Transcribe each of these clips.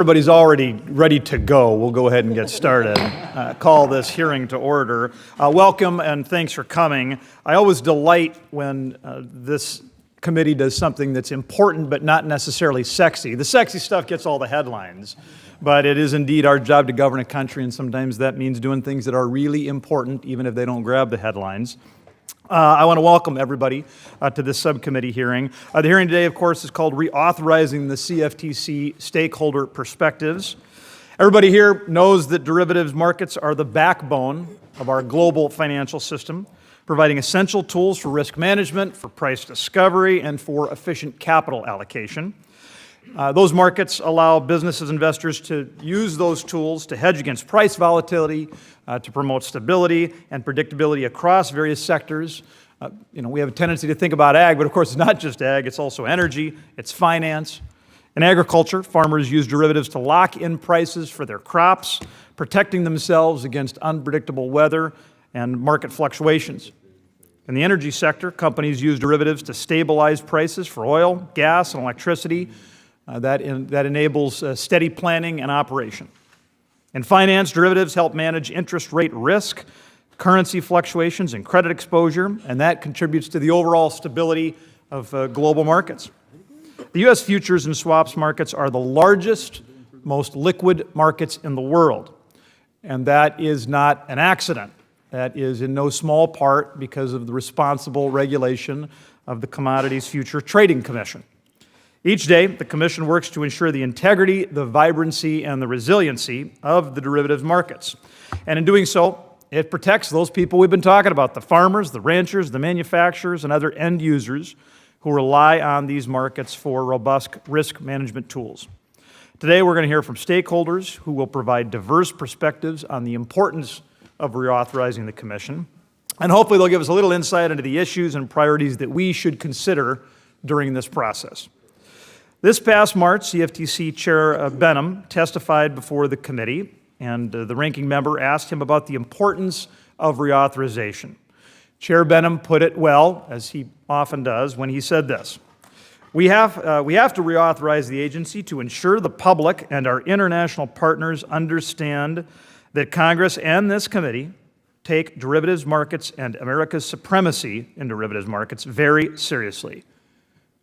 Everybody's already ready to go. We'll go ahead and get started. Call this hearing to order. Welcome and thanks for coming. I always delight when this committee does something that's important but not necessarily sexy. The sexy stuff gets all the headlines, but it is indeed our job to govern a country, and sometimes that means doing things that are really important even if they don't grab the headlines. I want to welcome everybody to this subcommittee hearing. The hearing today, of course, is called Reauthorizing the CFTC Stakeholder Perspectives. Everybody here knows that derivatives markets are the backbone of our global financial system, providing essential tools for risk management, for price discovery, and for efficient capital allocation. Those markets allow businesses, investors to use those tools to hedge against price volatility, to promote stability and predictability across various sectors. We have a tendency to think about ag, but of course it's not just ag, it's also energy, it's finance. In agriculture, farmers use derivatives to lock in prices for their crops, protecting themselves against unpredictable weather and market fluctuations. In the energy sector, companies use derivatives to stabilize prices for oil, gas, and electricity. That enables steady planning and operation. In finance, derivatives help manage interest rate risk, currency fluctuations, and credit exposure, and that contributes to the overall stability of global markets. The U.S. futures and swaps markets are the largest, most liquid markets in the world, and that is not an accident. That is in no small part because of the responsible regulation of the Commodities Future Trading Commission. Each day, the Commission works to ensure the integrity, the vibrancy, and the resiliency of the derivatives markets. And in doing so, it protects those people we've been talking about, the farmers, the ranchers, the manufacturers, and other end users who rely on these markets for robust risk management tools. Today, we're going to hear from stakeholders who will provide diverse perspectives on the importance of reauthorizing the Commission. And hopefully, they'll give us a little insight into the issues and priorities that we should consider during this process. This past March, CFTC Chair Benham testified before the committee, and the ranking member asked him about the importance of reauthorization. Chair Benham put it well, as he often does, when he said this: We have to reauthorize the agency to ensure the public and our international partners understand that Congress and this committee take derivatives markets and America's supremacy in derivatives markets very seriously.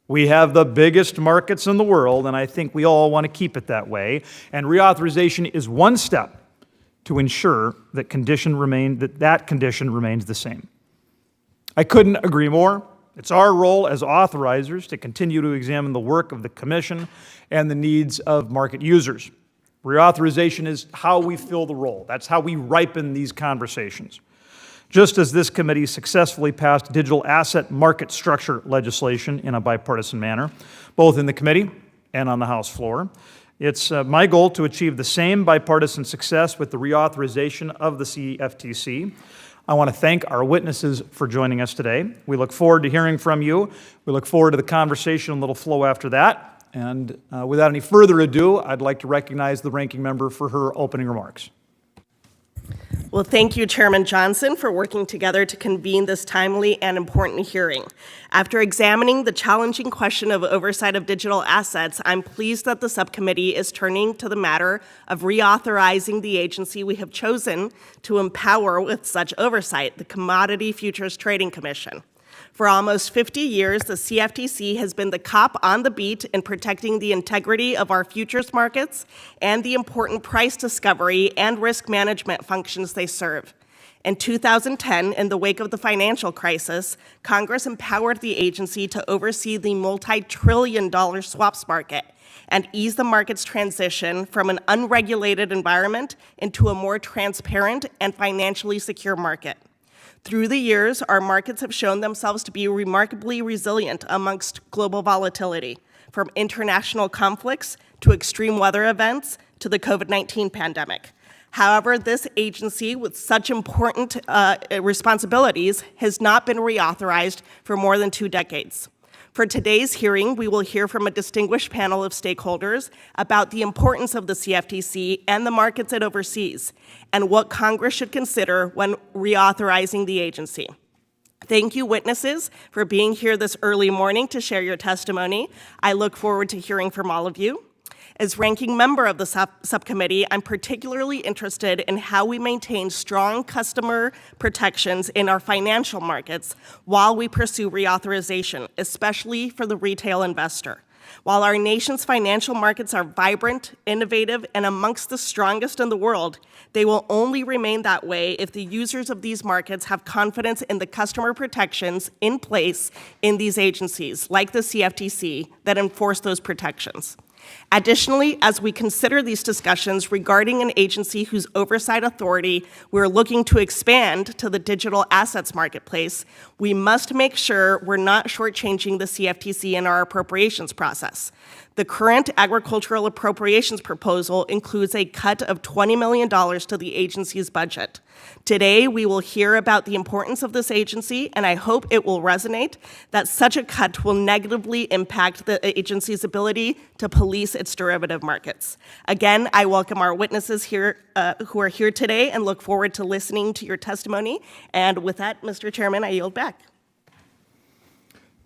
We have the biggest markets in the world, and I think we all want to keep it that way. And reauthorization is one step to ensure that condition remains the same. I couldn't agree more. It's our role as authorizers to continue to examine the work of the Commission and the needs of market users. Reauthorization is how we fill the role. That's how we ripen these conversations. Just as this committee successfully passed digital asset market structure legislation in a bipartisan manner, both in the committee and on the House floor, it's my goal to achieve the same bipartisan success with the reauthorization of the CFTC. I want to thank our witnesses for joining us today. We look forward to hearing from you. We look forward to the conversation that'll flow after that. And without any further ado, I'd like to recognize the ranking member for her opening remarks. Well, thank you, Chairman Johnson, for working together to convene this timely and important hearing. After examining the challenging question of oversight of digital assets, I'm pleased that the subcommittee is turning to the matter of reauthorizing the agency we have chosen to empower with such oversight, the Commodity Futures Trading Commission. For almost 50 years, the CFTC has been the cop on the beat in protecting the integrity of our futures markets and the important price discovery and risk management functions they serve. In 2010, in the wake of the financial crisis, Congress empowered the agency to oversee the multi-trillion-dollar swaps market and ease the market's transition from an unregulated environment into a more transparent and financially secure market. Through the years, our markets have shown themselves to be remarkably resilient amongst global volatility, from international conflicts to extreme weather events to the COVID-19 pandemic. However, this agency with such important responsibilities has not been reauthorized for more than 2 decades. For today's hearing, we will hear from a distinguished panel of stakeholders about the importance of the CFTC and the markets it oversees, and what Congress should consider when reauthorizing the agency. Thank you, witnesses, for being here this early morning to share your testimony. I look forward to hearing from all of you. As ranking member of the subcommittee, I'm particularly interested in how we maintain strong customer protections in our financial markets while we pursue reauthorization, especially for the retail investor. While our nation's financial markets are vibrant, innovative, and amongst the strongest in the world, they will only remain that way if the users of these markets have confidence in the customer protections in place in these agencies, like the CFTC, that enforce those protections. Additionally, as we consider these discussions regarding an agency whose oversight authority we're looking to expand to the digital assets marketplace, we must make sure we're not shortchanging the CFTC in our appropriations process. The current agricultural appropriations proposal includes a cut of $20 million to the agency's budget. Today, we will hear about the importance of this agency, and I hope it will resonate that such a cut will negatively impact the agency's ability to police its derivative markets. Again, I welcome our witnesses here who are here today and look forward to listening to your testimony. And with that, Mr. Chairman, I yield back.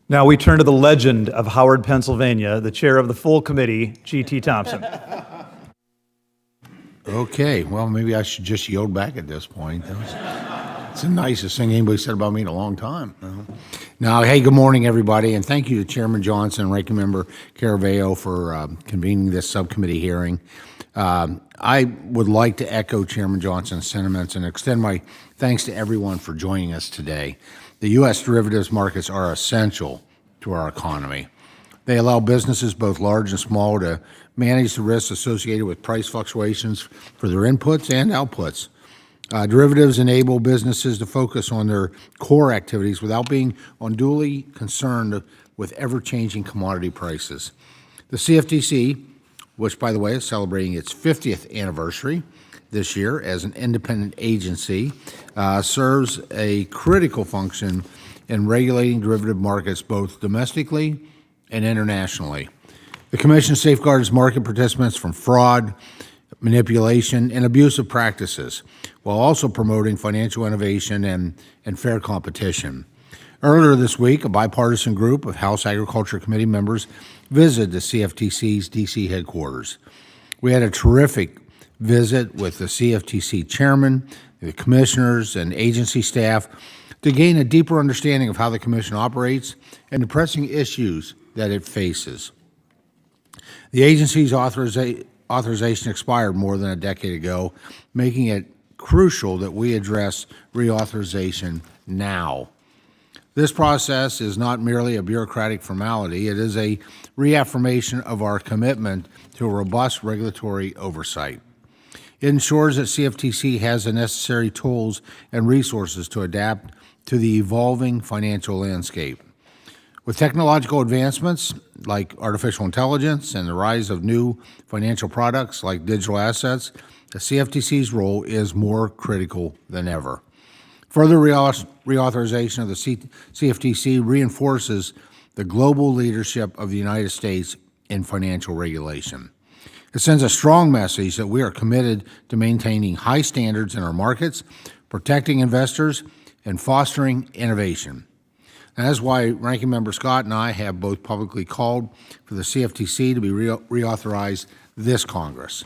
Now we turn to the legend of Howard, Pennsylvania, the chair of the full committee, G.T. Thompson. Okay, well, maybe I should just yield back at this point. It's the nicest thing anybody said about me in a long time. Now, hey, good morning, everybody, and thank you to Chairman Johnson and Ranking Member Caraveo for convening this subcommittee hearing. I would like to echo Chairman Johnson's sentiments and extend my thanks to everyone for joining us today. The U.S. derivatives markets are essential to our economy. They allow businesses, both large and small, to manage the risks associated with price fluctuations for their inputs and outputs. Derivatives enable businesses to focus on their core activities without being unduly concerned with ever-changing commodity prices. The CFTC, which, by the way, is celebrating its 50th anniversary this year as an independent agency, serves a critical function in regulating derivative markets both domestically and internationally. The Commission safeguards market participants from fraud, manipulation, and abusive practices, while also promoting financial innovation and fair competition. Earlier this week, a bipartisan group of House Agriculture Committee members visited the CFTC's D.C. headquarters. We had a terrific visit with the CFTC chairman, the commissioners, and agency staff to gain a deeper understanding of how the Commission operates and the pressing issues that it faces. The agency's authorization expired more than a decade ago, making it crucial that we address reauthorization now. This process is not merely a bureaucratic formality, it is a reaffirmation of our commitment to a robust regulatory oversight. It ensures that CFTC has the necessary tools and resources to adapt to the evolving financial landscape. With technological advancements like artificial intelligence and the rise of new financial products like digital assets, the CFTC's role is more critical than ever. Further reauthorization of the CFTC reinforces the global leadership of the United States in financial regulation. It sends a strong message that we are committed to maintaining high standards in our markets, protecting investors, and fostering innovation. And that's why Ranking Member Scott and I have both publicly called for the CFTC to be reauthorized this Congress.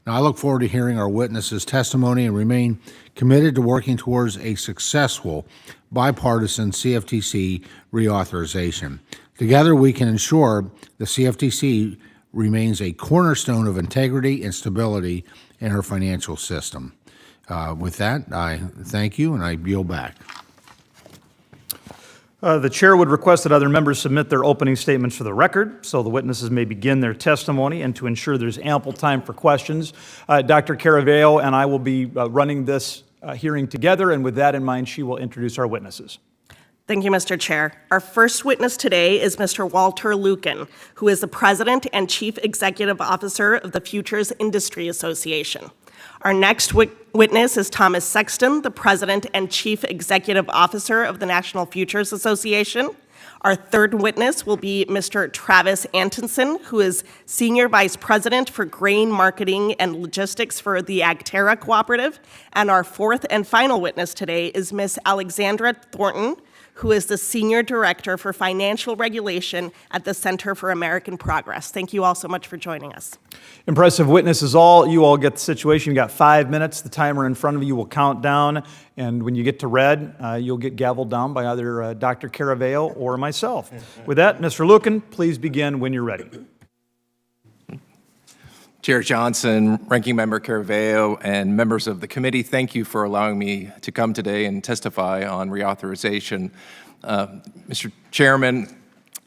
Now, I look forward to hearing our witnesses' testimony and remain committed to working towards a successful bipartisan CFTC reauthorization. Together, we can ensure the CFTC remains a cornerstone of integrity and stability in our financial system. With that, I thank you, and I yield back. The chair would request that other members submit their opening statements for the record so the witnesses may begin their testimony, and to ensure there's ample time for questions. Dr. Caraveo and I will be running this hearing together, and with that in mind, she will introduce our witnesses. Thank you, Mr. Chair. Our first witness today is Mr. Walter Lukken, who is the President and Chief Executive Officer of the Futures Industry Association. Our next witness is Thomas Sexton, the President and Chief Executive Officer of the National Futures Association. Our third witness will be Mr. Travis Antonsen, who is Senior Vice President for Grain Marketing and Logistics for the Agterra Cooperative. And our fourth and final witness today is Ms. Alexandra Thornton, who is the Senior Director for Financial Regulation at the Center for American Progress. Thank you all so much for joining us. Impressive witnesses all. You all get the situation. You got 5 minutes. The timer in front of you will count down. And when you get to red, you'll get gavelled down by either Dr. Caraveo or myself. With that, Mr. Lukken, please begin when you're ready. Chair Johnson, Ranking Member Caraveo, and members of the committee, thank you for allowing me to come today and testify on reauthorization. Mr. Chairman,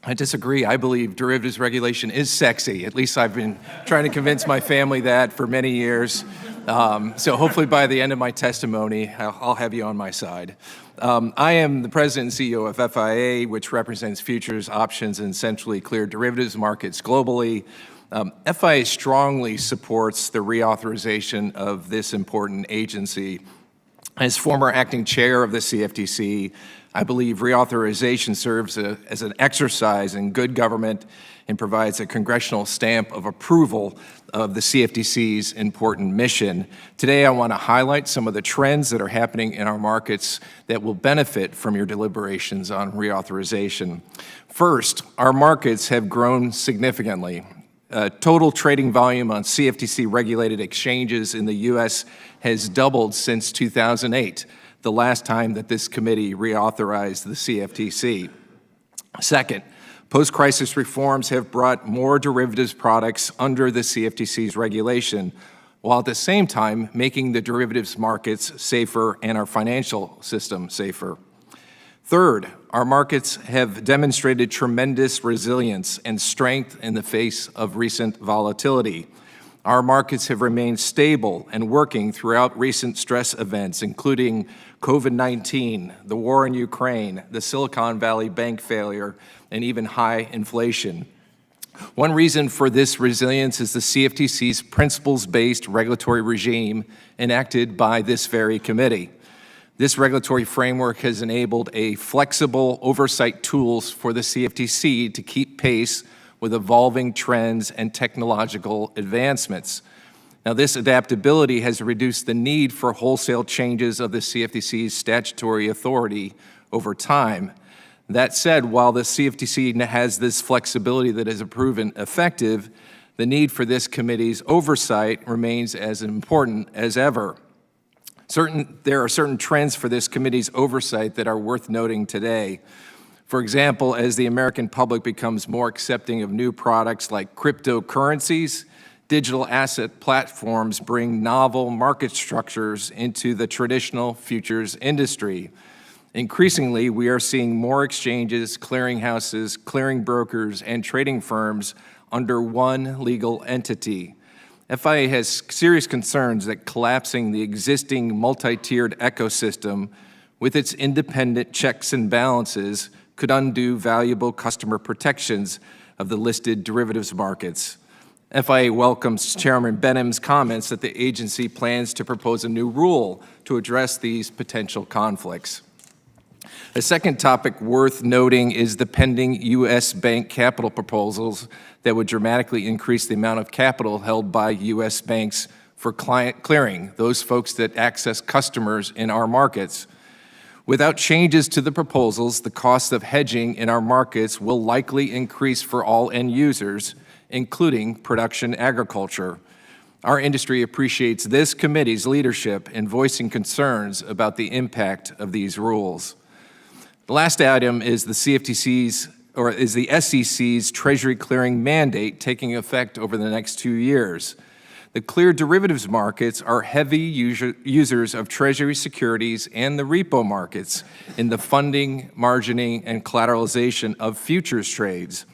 I disagree. I believe derivatives regulation is sexy. At least I've been trying to convince my family that for many years. So hopefully by the end of my testimony, I'll have you on my side. I am the president and CEO of FIA, which represents futures, options, and centrally cleared derivatives markets globally. FIA strongly supports the reauthorization of this important agency. As former acting chair of the CFTC, I believe reauthorization serves as an exercise in good government and provides a congressional stamp of approval of the CFTC's important mission. Today, I want to highlight some of the trends that are happening in our markets that will benefit from your deliberations on reauthorization. First, our markets have grown significantly. Total trading volume on CFTC-regulated exchanges in the U.S. has doubled since 2008, the last time that this committee reauthorized the CFTC. Second, post-crisis reforms have brought more derivatives products under the CFTC's regulation, while at the same time making the derivatives markets safer and our financial system safer. Third, our markets have demonstrated tremendous resilience and strength in the face of recent volatility. Our markets have remained stable and working throughout recent stress events, including COVID-19, the war in Ukraine, the Silicon Valley Bank failure, and even high inflation. One reason for this resilience is the CFTC's principles-based regulatory regime enacted by this very committee. This regulatory framework has enabled a flexible oversight tools for the CFTC to keep pace with evolving trends and technological advancements. Now, this adaptability has reduced the need for wholesale changes of the CFTC's statutory authority over time. That said, while the CFTC has this flexibility that has proven effective, the need for this committee's oversight remains as important as ever. There are certain trends for this committee's oversight that are worth noting today. For example, as the American public becomes more accepting of new products like cryptocurrencies, digital asset platforms bring novel market structures into the traditional futures industry. Increasingly, we are seeing more exchanges, clearinghouses, clearing brokers, and trading firms under one legal entity. FIA has serious concerns that collapsing the existing multi-tiered ecosystem with its independent checks and balances could undo valuable customer protections of the listed derivatives markets. FIA welcomes Chairman Benham's comments that the agency plans to propose a new rule to address these potential conflicts. A second topic worth noting is the pending U.S. bank capital proposals that would dramatically increase the amount of capital held by U.S. banks for client clearing, those folks that access customers in our markets. Without changes to the proposals, the cost of hedging in our markets will likely increase for all end users, including production agriculture. Our industry appreciates this committee's leadership in voicing concerns about the impact of these rules. The last item is the SEC's Treasury clearing mandate taking effect over the next 2 years. The cleared derivatives markets are heavy users of Treasury securities and the repo markets in the funding, margining, and collateralization of futures trades.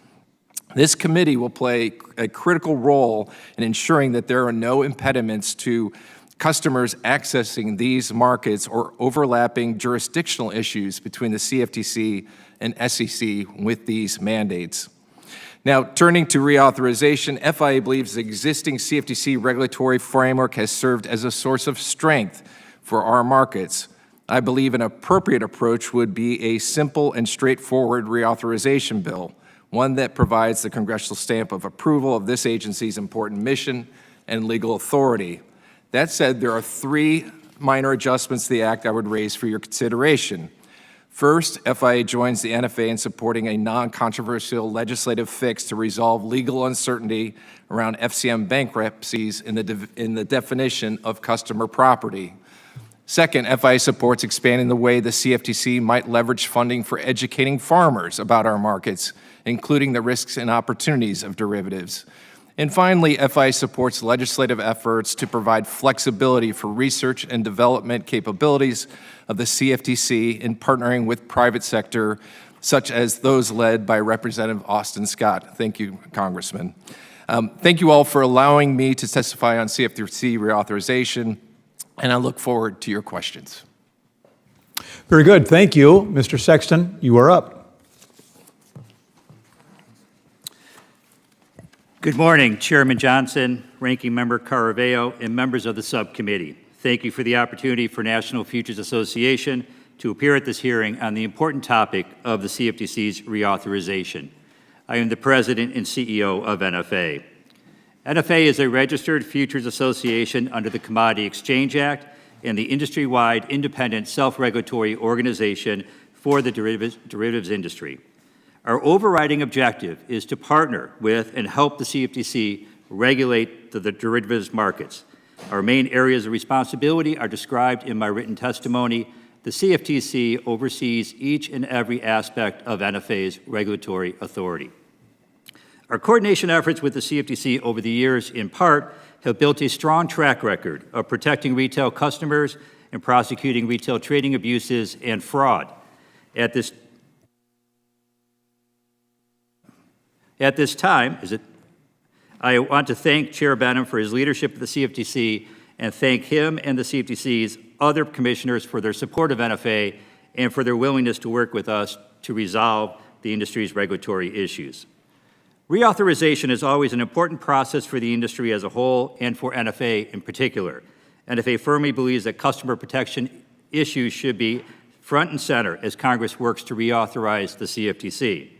This committee will play a critical role in ensuring that there are no impediments to customers accessing these markets or overlapping jurisdictional issues between the CFTC and SEC with these mandates. Now, turning to reauthorization, FIA believes the existing CFTC regulatory framework has served as a source of strength for our markets. I believe an appropriate approach would be a simple and straightforward reauthorization bill, one that provides the congressional stamp of approval of this agency's important mission and legal authority. That said, there are 3 minor adjustments to the Act I would raise for your consideration. First, FIA joins the NFA in supporting a non-controversial legislative fix to resolve legal uncertainty around FCM bankruptcies in the definition of customer property. Second, FIA supports expanding the way the CFTC might leverage funding for educating farmers about our markets, including the risks and opportunities of derivatives. And finally, FIA supports legislative efforts to provide flexibility for research and development capabilities of the CFTC in partnering with private sector, such as those led by Representative Austin Scott. Thank you, Congressman. Thank you all for allowing me to testify on CFTC reauthorization, and I look forward to your questions. Very good. Thank you. Mr. Sexton, you are up. Good morning, Chairman Johnson, Ranking Member Caraveo, and members of the subcommittee. Thank you for the opportunity for National Futures Association to appear at this hearing on the important topic of the CFTC's reauthorization. I am the President and CEO of NFA. NFA is a registered futures association under the Commodity Exchange Act and the industry-wide independent self-regulatory organization for the derivatives industry. Our overriding objective is to partner with and help the CFTC regulate the derivatives markets. Our main areas of responsibility are described in my written testimony. The CFTC oversees each and every aspect of NFA's regulatory authority. Our coordination efforts with the CFTC over the years, in part, have built a strong track record of protecting retail customers and prosecuting retail trading abuses and fraud. At this time, I want to thank Chair Benham for his leadership of the CFTC and thank him and the CFTC's other commissioners for their support of NFA and for their willingness to work with us to resolve the industry's regulatory issues. Reauthorization is always an important process for the industry as a whole and for NFA in particular. NFA firmly believes that customer protection issues should be front and center as Congress works to reauthorize the CFTC.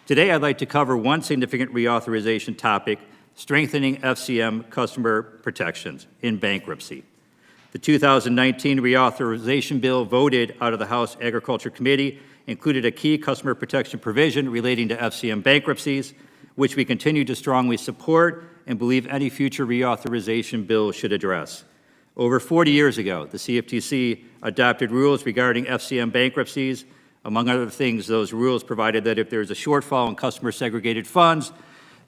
Today, I'd like to cover one significant reauthorization topic, strengthening FCM customer protections in bankruptcy. The 2019 reauthorization bill voted out of the House Agriculture Committee included a key customer protection provision relating to FCM bankruptcies, which we continue to strongly support and believe any future reauthorization bill should address. Over 40 years ago, the CFTC adopted rules regarding FCM bankruptcies. Among other things, those rules provided that if there is a shortfall in customer segregated funds,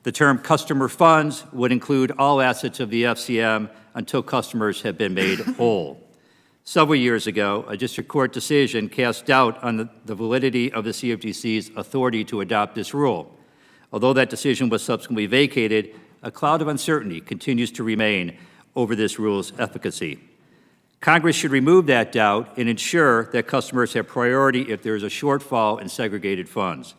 the term customer funds would include all assets of the FCM until customers have been made whole. Several years ago, a district court decision cast doubt on the validity of the CFTC's authority to adopt this rule. Although that decision was subsequently vacated, a cloud of uncertainty continues to remain over this rule's efficacy. Congress should remove that doubt and ensure that customers have priority if there is a shortfall in segregated funds.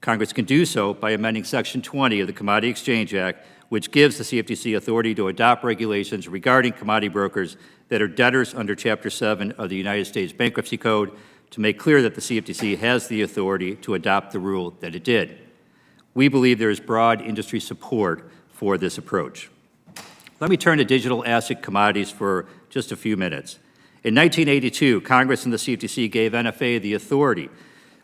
Congress can do so by amending Section 20 of the Commodity Exchange Act, which gives the CFTC authority to adopt regulations regarding commodity brokers that are debtors under Chapter 7 of the United States Bankruptcy Code to make clear that the CFTC has the authority to adopt the rule that it did. We believe there is broad industry support for this approach. Let me turn to digital asset commodities for just a few minutes. In 1982, Congress and the CFTC gave NFA the authority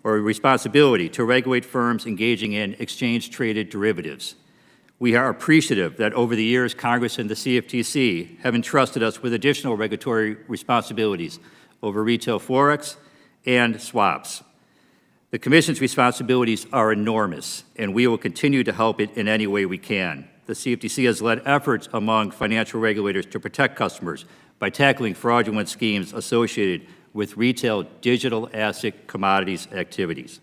or responsibility to regulate firms engaging in exchange-traded derivatives. We are appreciative that over the years, Congress and the CFTC have entrusted us with additional regulatory responsibilities over retail forex and swaps. The Commission's responsibilities are enormous, and we will continue to help it in any way we can. The CFTC has led efforts among financial regulators to protect customers by tackling fraudulent schemes associated with retail digital asset commodities activities.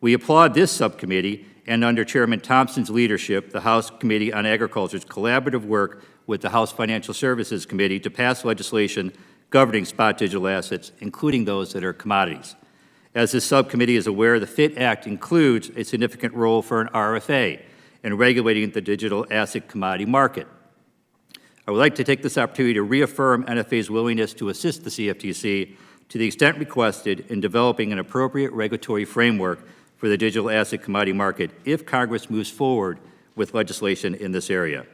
We applaud this subcommittee and under Chairman Thompson's leadership, the House Committee on Agriculture's collaborative work with the House Financial Services Committee to pass legislation governing spot digital assets, including those that are commodities. As this subcommittee is aware, the FIT Act includes a significant role for an RFA in regulating the digital asset commodity market. I would like to take this opportunity to reaffirm NFA's willingness to assist the CFTC to the extent requested in developing an appropriate regulatory framework for the digital asset commodity market if Congress moves forward with legislation in this area.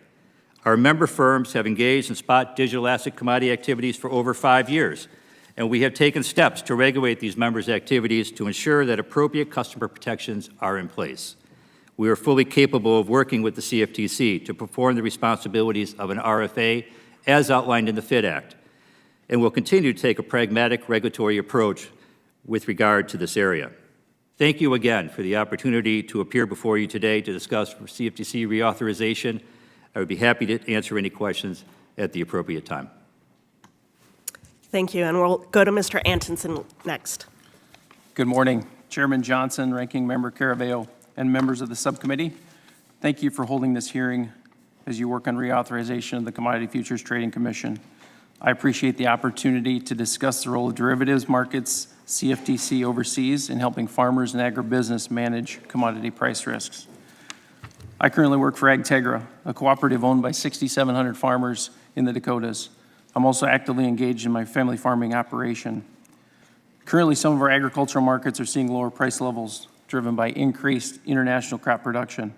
Our member firms have engaged in spot digital asset commodity activities for over 5 years, and we have taken steps to regulate these members' activities to ensure that appropriate customer protections are in place. We are fully capable of working with the CFTC to perform the responsibilities of an RFA as outlined in the FIT Act, and will continue to take a pragmatic regulatory approach with regard to this area. Thank you again for the opportunity to appear before you today to discuss CFTC reauthorization. I would be happy to answer any questions at the appropriate time. Thank you, and we'll go to Mr. Antonsen next. Good morning, Chairman Johnson, Ranking Member Caraveo, and members of the subcommittee. Thank you for holding this hearing as you work on reauthorization of the Commodity Futures Trading Commission. I appreciate the opportunity to discuss the role of derivatives markets CFTC oversees in helping farmers and agribusiness manage commodity price risks. I currently work for AgTegra, a cooperative owned by 6,700 farmers in the Dakotas. I'm also actively engaged in my family farming operation. Currently, some of our agricultural markets are seeing lower price levels driven by increased international crop production.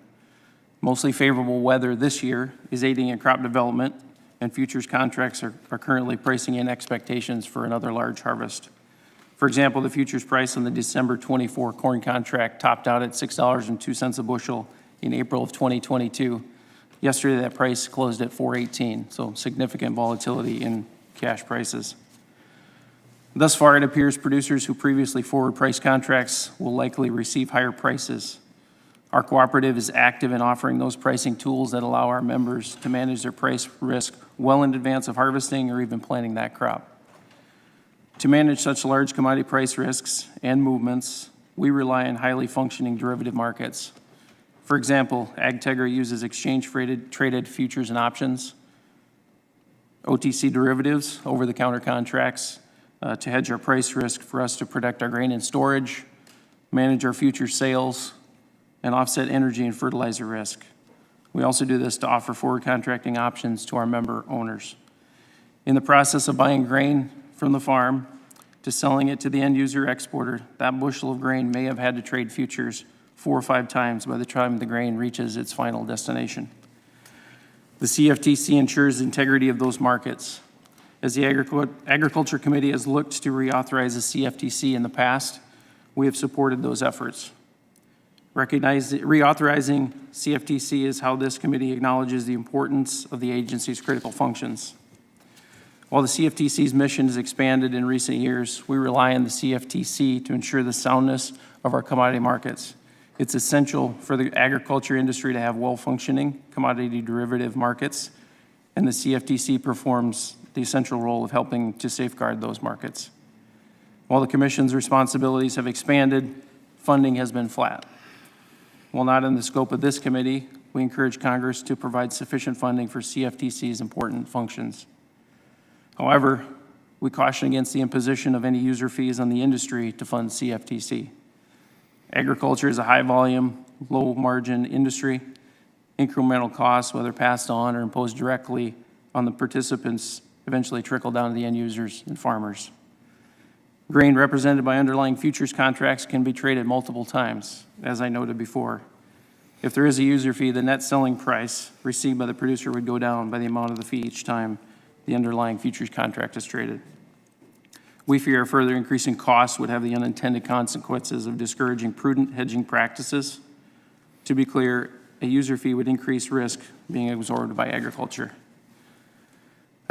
Mostly favorable weather this year is aiding in crop development, and futures contracts are currently pricing in expectations for another large harvest. For example, the futures price on the December 24 corn contract topped out at $6.02 a bushel in April of 2022. Yesterday, that price closed at $4.18, so significant volatility in cash prices. Thus far, it appears producers who previously forward price contracts will likely receive higher prices. Our cooperative is active in offering those pricing tools that allow our members to manage their price risk well in advance of harvesting or even planting that crop. To manage such large commodity price risks and movements, we rely on highly functioning derivative markets. For example, AgTegra uses exchange-traded futures and options, OTC derivatives, over-the-counter contracts, to hedge our price risk for us to protect our grain in storage, manage our future sales, and offset energy and fertilizer risk. We also do this to offer forward contracting options to our member owners. In the process of buying grain from the farm to selling it to the end user exporter, that bushel of grain may have had to trade futures 4 or 5 times by the time the grain reaches its final destination. The CFTC ensures the integrity of those markets. As the Agriculture Committee has looked to reauthorize the CFTC in the past, we have supported those efforts. Reauthorizing CFTC is how this committee acknowledges the importance of the agency's critical functions. While the CFTC's mission has expanded in recent years, we rely on the CFTC to ensure the soundness of our commodity markets. It's essential for the agriculture industry to have well-functioning commodity derivative markets, and the CFTC performs the essential role of helping to safeguard those markets. While the Commission's responsibilities have expanded, funding has been flat. While not in the scope of this committee, we encourage Congress to provide sufficient funding for CFTC's important functions. However, we caution against the imposition of any user fees on the industry to fund CFTC. Agriculture is a high-volume, low-margin industry. Incremental costs, whether passed on or imposed directly on the participants, eventually trickle down to the end users and farmers. Grain represented by underlying futures contracts can be traded multiple times, as I noted before. If there is a user fee, the net selling price received by the producer would go down by the amount of the fee each time the underlying futures contract is traded. We fear further increasing costs would have the unintended consequences of discouraging prudent hedging practices. To be clear, a user fee would increase risk being absorbed by agriculture.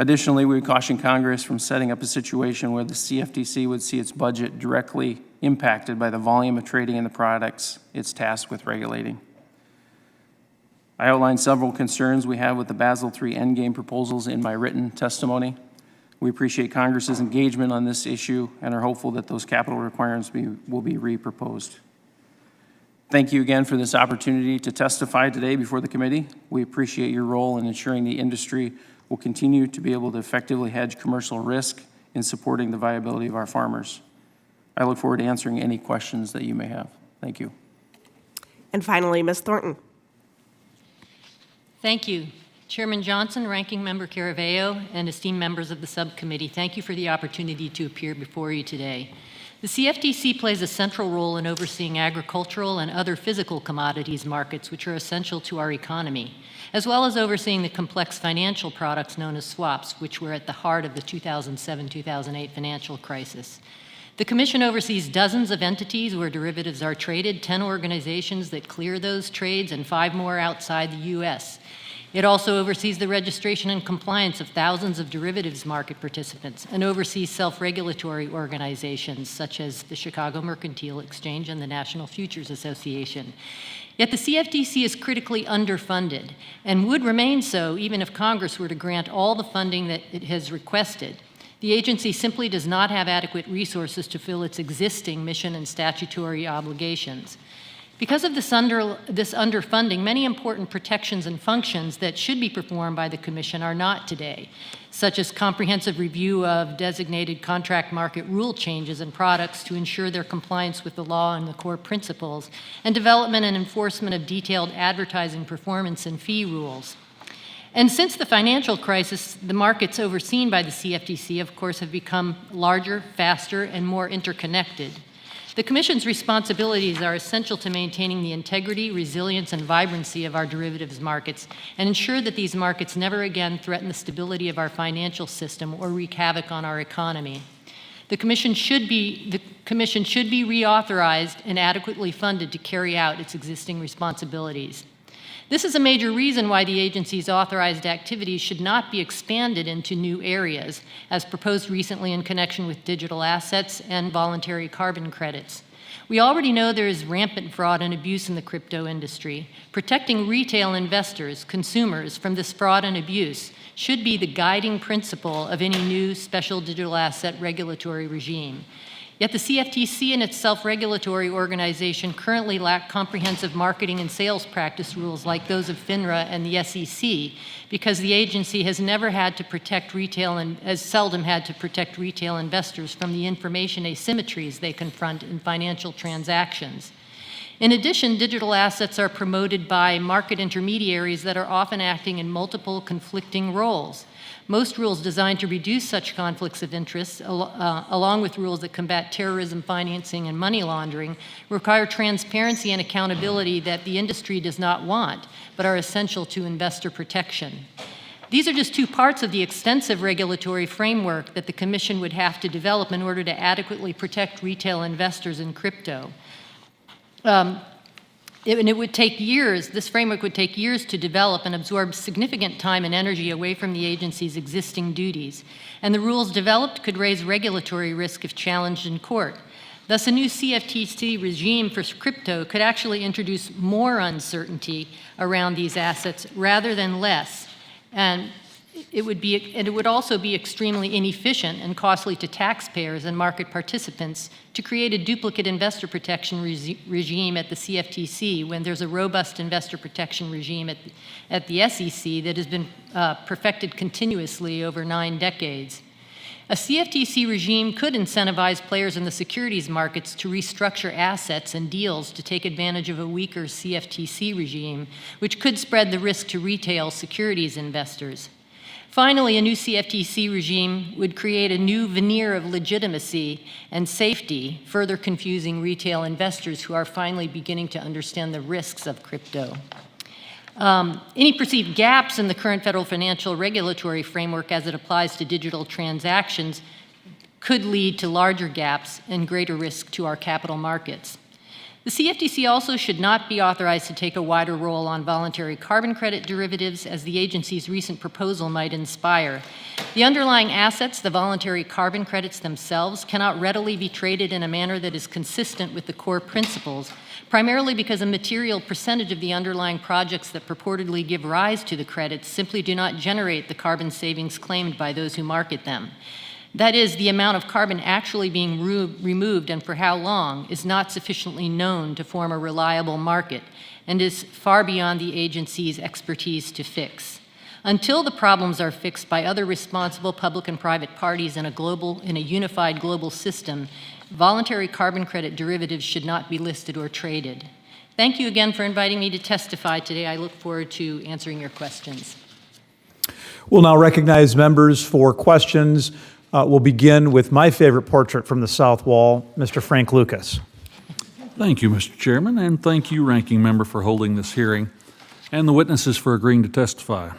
Additionally, we would caution Congress from setting up a situation where the CFTC would see its budget directly impacted by the volume of trading in the products it's tasked with regulating. I outlined several concerns we have with the Basel III Endgame proposals in my written testimony. We appreciate Congress's engagement on this issue and are hopeful that those capital requirements will be reproposed. Thank you again for this opportunity to testify today before the committee. We appreciate your role in ensuring the industry will continue to be able to effectively hedge commercial risk in supporting the viability of our farmers. I look forward to answering any questions that you may have. Thank you. And finally, Ms. Thornton. Thank you. Chairman Johnson, Ranking Member Caraveo, and esteemed members of the subcommittee, thank you for the opportunity to appear before you today. The CFTC plays a central role in overseeing agricultural and other physical commodities markets which are essential to our economy, as well as overseeing the complex financial products known as swaps, which were at the heart of the 2007-2008 financial crisis. The Commission oversees dozens of entities where derivatives are traded, 10 organizations that clear those trades, and 5 more outside the U.S. It also oversees the registration and compliance of thousands of derivatives market participants and oversees self-regulatory organizations such as the Chicago Mercantile Exchange and the National Futures Association. Yet the CFTC is critically underfunded and would remain so even if Congress were to grant all the funding that it has requested. The agency simply does not have adequate resources to fill its existing mission and statutory obligations. Because of this underfunding, many important protections and functions that should be performed by the Commission are not today, such as comprehensive review of designated contract market rule changes and products to ensure their compliance with the law and the core principles, and development and enforcement of detailed advertising performance and fee rules. And since the financial crisis, the markets overseen by the CFTC, of course, have become larger, faster, and more interconnected. The Commission's responsibilities are essential to maintaining the integrity, resilience, and vibrancy of our derivatives markets and ensure that these markets never again threaten the stability of our financial system or wreak havoc on our economy. The Commission should be reauthorized and adequately funded to carry out its existing responsibilities. This is a major reason why the agency's authorized activities should not be expanded into new areas, as proposed recently in connection with digital assets and voluntary carbon credits. We already know there is rampant fraud and abuse in the crypto industry. Protecting retail investors, consumers, from this fraud and abuse should be the guiding principle of any new special digital asset regulatory regime. Yet the CFTC and its self-regulatory organization currently lack comprehensive marketing and sales practice rules like those of FINRA and the SEC because the agency has never had to protect retail and has seldom had to protect retail investors from the information asymmetries they confront in financial transactions. In addition, digital assets are promoted by market intermediaries that are often acting in multiple conflicting roles. Most rules designed to reduce such conflicts of interest, along with rules that combat terrorism, financing, and money laundering, require transparency and accountability that the industry does not want, but are essential to investor protection. These are just two parts of the extensive regulatory framework that the Commission would have to develop in order to adequately protect retail investors in crypto. It would take years, this framework would take years to develop and absorb significant time and energy away from the agency's existing duties. And the rules developed could raise regulatory risk if challenged in court. Thus, a new CFTC regime for crypto could actually introduce more uncertainty around these assets rather than less. And it would also be extremely inefficient and costly to taxpayers and market participants to create a duplicate investor protection regime at the CFTC when there's a robust investor protection regime at the SEC that has been perfected continuously over 9 decades. A CFTC regime could incentivize players in the securities markets to restructure assets and deals to take advantage of a weaker CFTC regime, which could spread the risk to retail securities investors. Finally, a new CFTC regime would create a new veneer of legitimacy and safety, further confusing retail investors who are finally beginning to understand the risks of crypto. Any perceived gaps in the current federal financial regulatory framework as it applies to digital transactions could lead to larger gaps and greater risk to our capital markets. The CFTC also should not be authorized to take a wider role on voluntary carbon credit derivatives, as the agency's recent proposal might inspire. The underlying assets, the voluntary carbon credits themselves, cannot readily be traded in a manner that is consistent with the core principles, primarily because a material percentage of the underlying projects that purportedly give rise to the credits simply do not generate the carbon savings claimed by those who market them. That is, the amount of carbon actually being removed and for how long is not sufficiently known to form a reliable market and is far beyond the agency's expertise to fix. Until the problems are fixed by other responsible public and private parties in a unified global system, voluntary carbon credit derivatives should not be listed or traded. Thank you again for inviting me to testify today. I look forward to answering your questions. We'll now recognize members for questions. We'll begin with my favorite portrait from the South Wall, Mr. Frank Lucas. Thank you, Mr. Chairman, and thank you, Ranking Member, for holding this hearing, and the witnesses for agreeing to testify.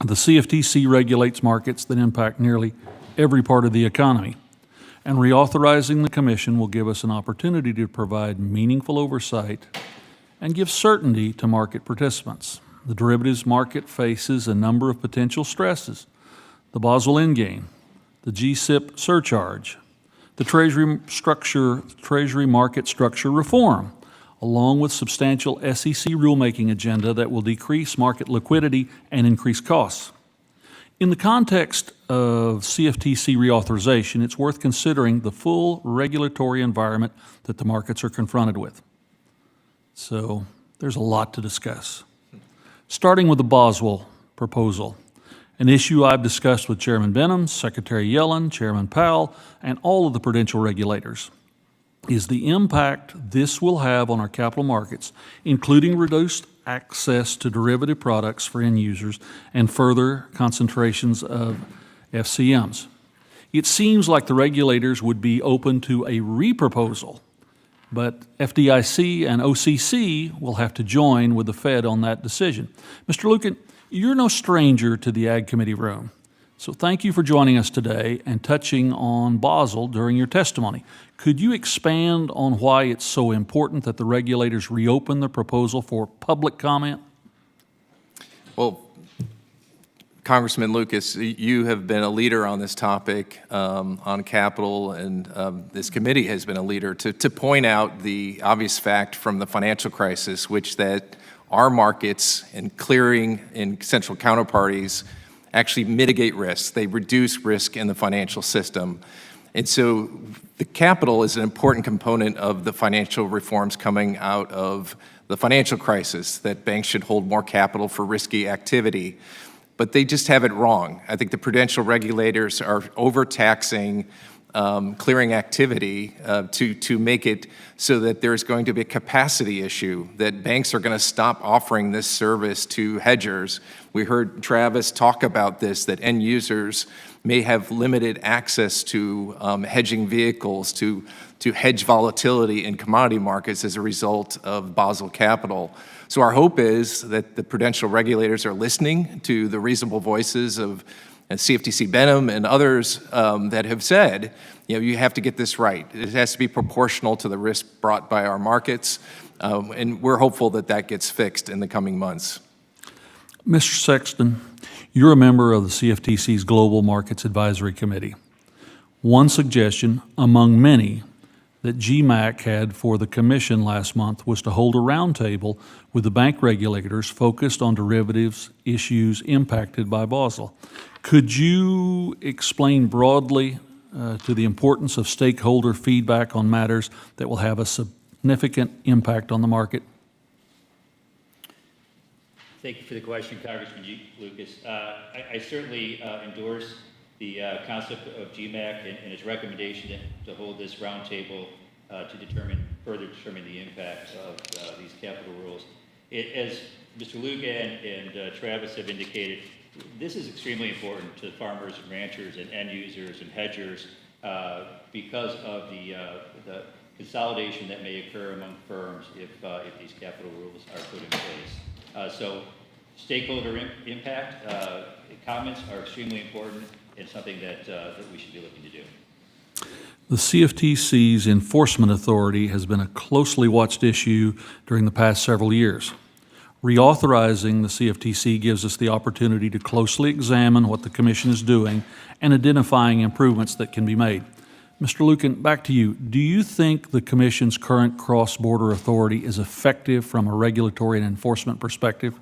The CFTC regulates markets that impact nearly every part of the economy, and reauthorizing the Commission will give us an opportunity to provide meaningful oversight and give certainty to market participants. The derivatives market faces a number of potential stresses: the Basel Endgame, the GSIP surcharge, the Treasury market structure reform, along with substantial SEC rulemaking agenda that will decrease market liquidity and increase costs. In the context of CFTC reauthorization, it's worth considering the full regulatory environment that the markets are confronted with. So there's a lot to discuss. Starting with the Boswell proposal, an issue I've discussed with Chairman Benham, Secretary Yellen, Chairman Powell, and all of the prudential regulators, is the impact this will have on our capital markets, including reduced access to derivative products for end users and further concentrations of FCMs. It seems like the regulators would be open to a reproposal, but FDIC and OCC will have to join with the Fed on that decision. Mr. Lukken, you're no stranger to the Ag Committee room, so thank you for joining us today and touching on Basel during your testimony. Could you expand on why it's so important that the regulators reopen the proposal for public comment? Well, Congressman Lucas, you have been a leader on this topic on capital, and this committee has been a leader to point out the obvious fact from the financial crisis, which that our markets and clearing in central counterparties actually mitigate risk. They reduce risk in the financial system. And so the capital is an important component of the financial reforms coming out of the financial crisis, that banks should hold more capital for risky activity. But they just have it wrong. I think the prudential regulators are overtaxing clearing activity to make it so that there's going to be a capacity issue, that banks are going to stop offering this service to hedgers. We heard Travis talk about this, that end users may have limited access to hedging vehicles to hedge volatility in commodity markets as a result of Basel capital. So our hope is that the prudential regulators are listening to the reasonable voices of CFTC Benham and others that have said, you have to get this right. It has to be proportional to the risk brought by our markets, and we're hopeful that that gets fixed in the coming months. Mr. Sexton, you're a member of the CFTC's Global Markets Advisory Committee. One suggestion among many that GMAC had for the Commission last month was to hold a roundtable with the bank regulators focused on derivatives issues impacted by Basel. Could you explain broadly to the importance of stakeholder feedback on matters that will have a significant impact on the market? Thank you for the question, Congressman Lucas. I certainly endorse the concept of GMAC and its recommendation to hold this roundtable to further determine the impact of these capital rules. As Mr. Lukken and Travis have indicated, this is extremely important to farmers and ranchers and end users and hedgers because of the consolidation that may occur among firms if these capital rules are put in place. So stakeholder impact comments are extremely important and something that we should be looking to do. The CFTC's enforcement authority has been a closely watched issue during the past several years. Reauthorizing the CFTC gives us the opportunity to closely examine what the Commission is doing and identifying improvements that can be made. Mr. Lukken, back to you. Do you think the Commission's current cross-border authority is effective from a regulatory and enforcement perspective?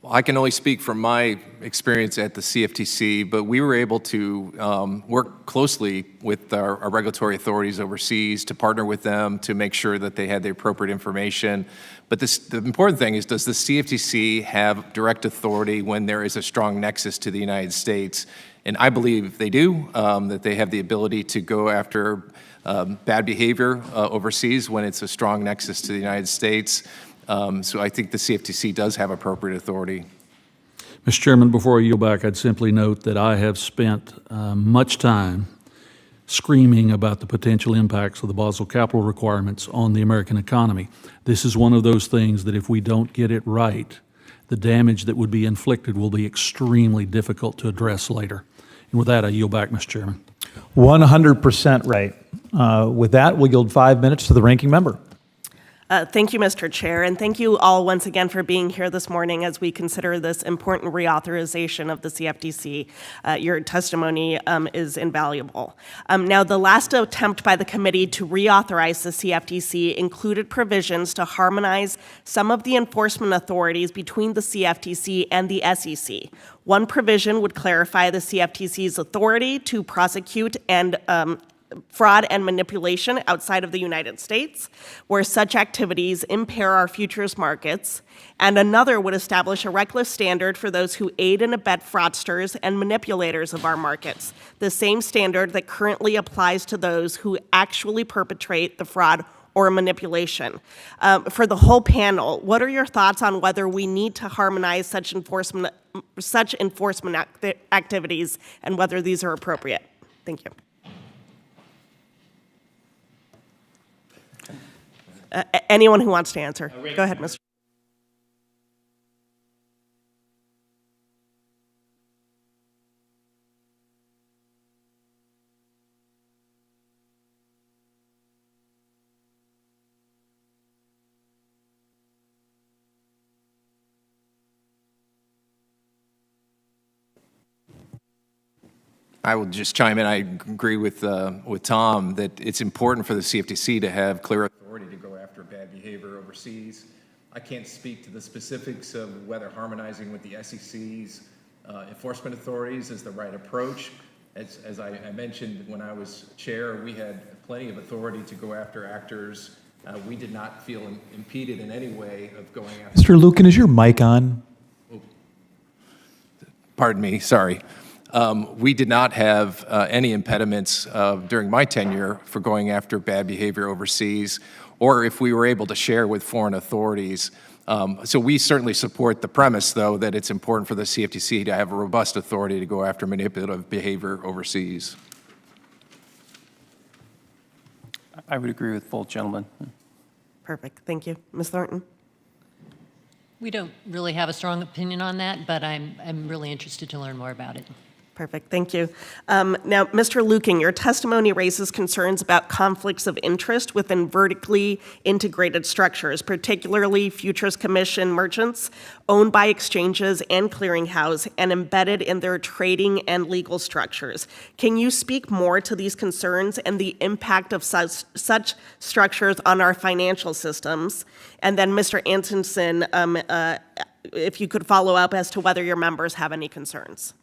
Well, I can only speak from my experience at the CFTC, but we were able to work closely with our regulatory authorities overseas to partner with them to make sure that they had the appropriate information. But the important thing is, does the CFTC have direct authority when there is a strong nexus to the United States? And I believe they do, that they have the ability to go after bad behavior overseas when it's a strong nexus to the United States. So I think the CFTC does have appropriate authority. Mr. Chairman, before I yield back, I'd simply note that I have spent much time screaming about the potential impacts of the Basel capital requirements on the American economy. This is one of those things that if we don't get it right, the damage that would be inflicted will be extremely difficult to address later. And with that, I yield back, Mr. Chairman. 100% right. With that, we'll yield 5 minutes to the ranking member. Thank you, Mr. Chair, and thank you all once again for being here this morning as we consider this important reauthorization of the CFTC. Your testimony is invaluable. Now, the last attempt by the committee to reauthorize the CFTC included provisions to harmonize some of the enforcement authorities between the CFTC and the SEC. One provision would clarify the CFTC's authority to prosecute and fraud and manipulation outside of the United States, where such activities impair our futures markets, and another would establish a reckless standard for those who aid and abet fraudsters and manipulators of our markets, the same standard that currently applies to those who actually perpetrate the fraud or manipulation. For the whole panel, what are your thoughts on whether we need to harmonize such enforcement activities and whether these are appropriate? Thank you. Anyone who wants to answer. Go ahead, Mr. I will just chime in. I agree with Tom that it's important for the CFTC to have clear authority to go after bad behavior overseas. I can't speak to the specifics of whether harmonizing with the SEC's enforcement authorities is the right approach. As I mentioned when I was chair, we had plenty of authority to go after actors. We did not feel impeded in any way of going after. Mr. Lukken, is your mic on? Pardon me, sorry. We did not have any impediments during my tenure for going after bad behavior overseas, or if we were able to share with foreign authorities. So we certainly support the premise, though, that it's important for the CFTC to have a robust authority to go after manipulative behavior overseas. I would agree with both gentlemen. Perfect. Thank you. Ms. Thornton? We don't really have a strong opinion on that, but I'm really interested to learn more about it. Perfect, thank you. Now, Mr. Lukken, your testimony raises concerns about conflicts of interest within vertically integrated structures, particularly futures commission merchants owned by exchanges and clearinghouse and embedded in their trading and legal structures. Can you speak more to these concerns and the impact of such structures on our financial systems? And then, Mr. Antonsen, if you could follow up as to whether your members have any concerns.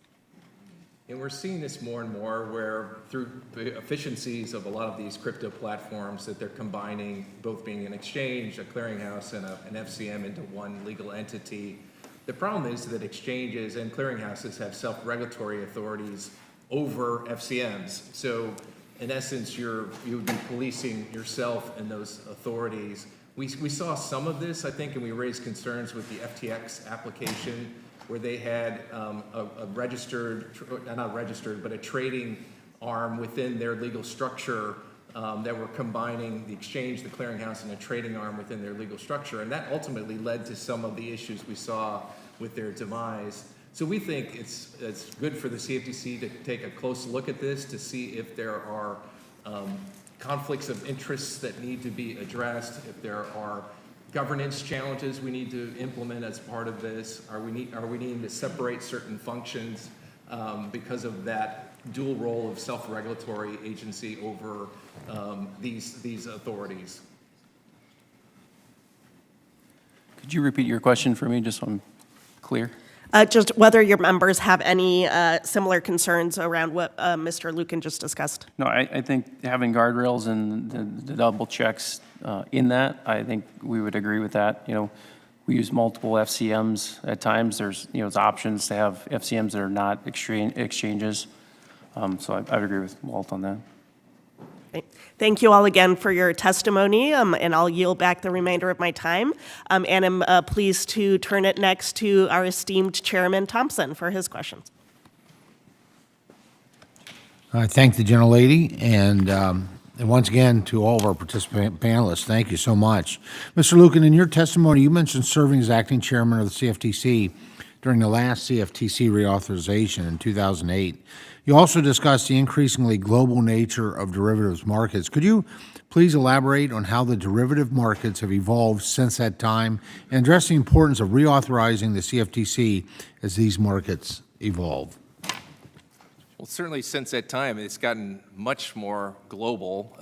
And we're seeing this more and more where through the efficiencies of a lot of these crypto platforms that they're combining both being an exchange, a clearinghouse, and an FCM into one legal entity. The problem is that exchanges and clearinghouses have self-regulatory authorities over FCMs. So in essence, you would be policing yourself and those authorities. We saw some of this, I think, and we raised concerns with the FTX application, where they had a registered, not registered, but a trading arm within their legal structure that were combining the exchange, the clearinghouse, and a trading arm within their legal structure. And that ultimately led to some of the issues we saw with their demise. So we think it's good for the CFTC to take a close look at this to see if there are conflicts of interests that need to be addressed, if there are governance challenges we need to implement as part of this. Are we needing to separate certain functions because of that dual role of self-regulatory agency over these authorities? Could you repeat your question for me, just so I'm clear? Just whether your members have any similar concerns around what Mr. Lukken just discussed. No, I think having guardrails and the double checks in that, I think we would agree with that. You know, we use multiple FCMs at times. There's options to have FCMs that are not exchanges. So I would agree with Walt on that. Thank you all again for your testimony, and I'll yield back the remainder of my time. And I'm pleased to turn it next to our esteemed Chairman Thompson for his questions. I thank the gentlelady, and once again, to all of our participant panelists, thank you so much. Mr. Lukken, in your testimony, you mentioned serving as acting chairman of the CFTC during the last CFTC reauthorization in 2008. You also discussed the increasingly global nature of derivatives markets. Could you please elaborate on how the derivative markets have evolved since that time and address the importance of reauthorizing the CFTC as these markets evolve? Well, certainly since that time, it's gotten much more global,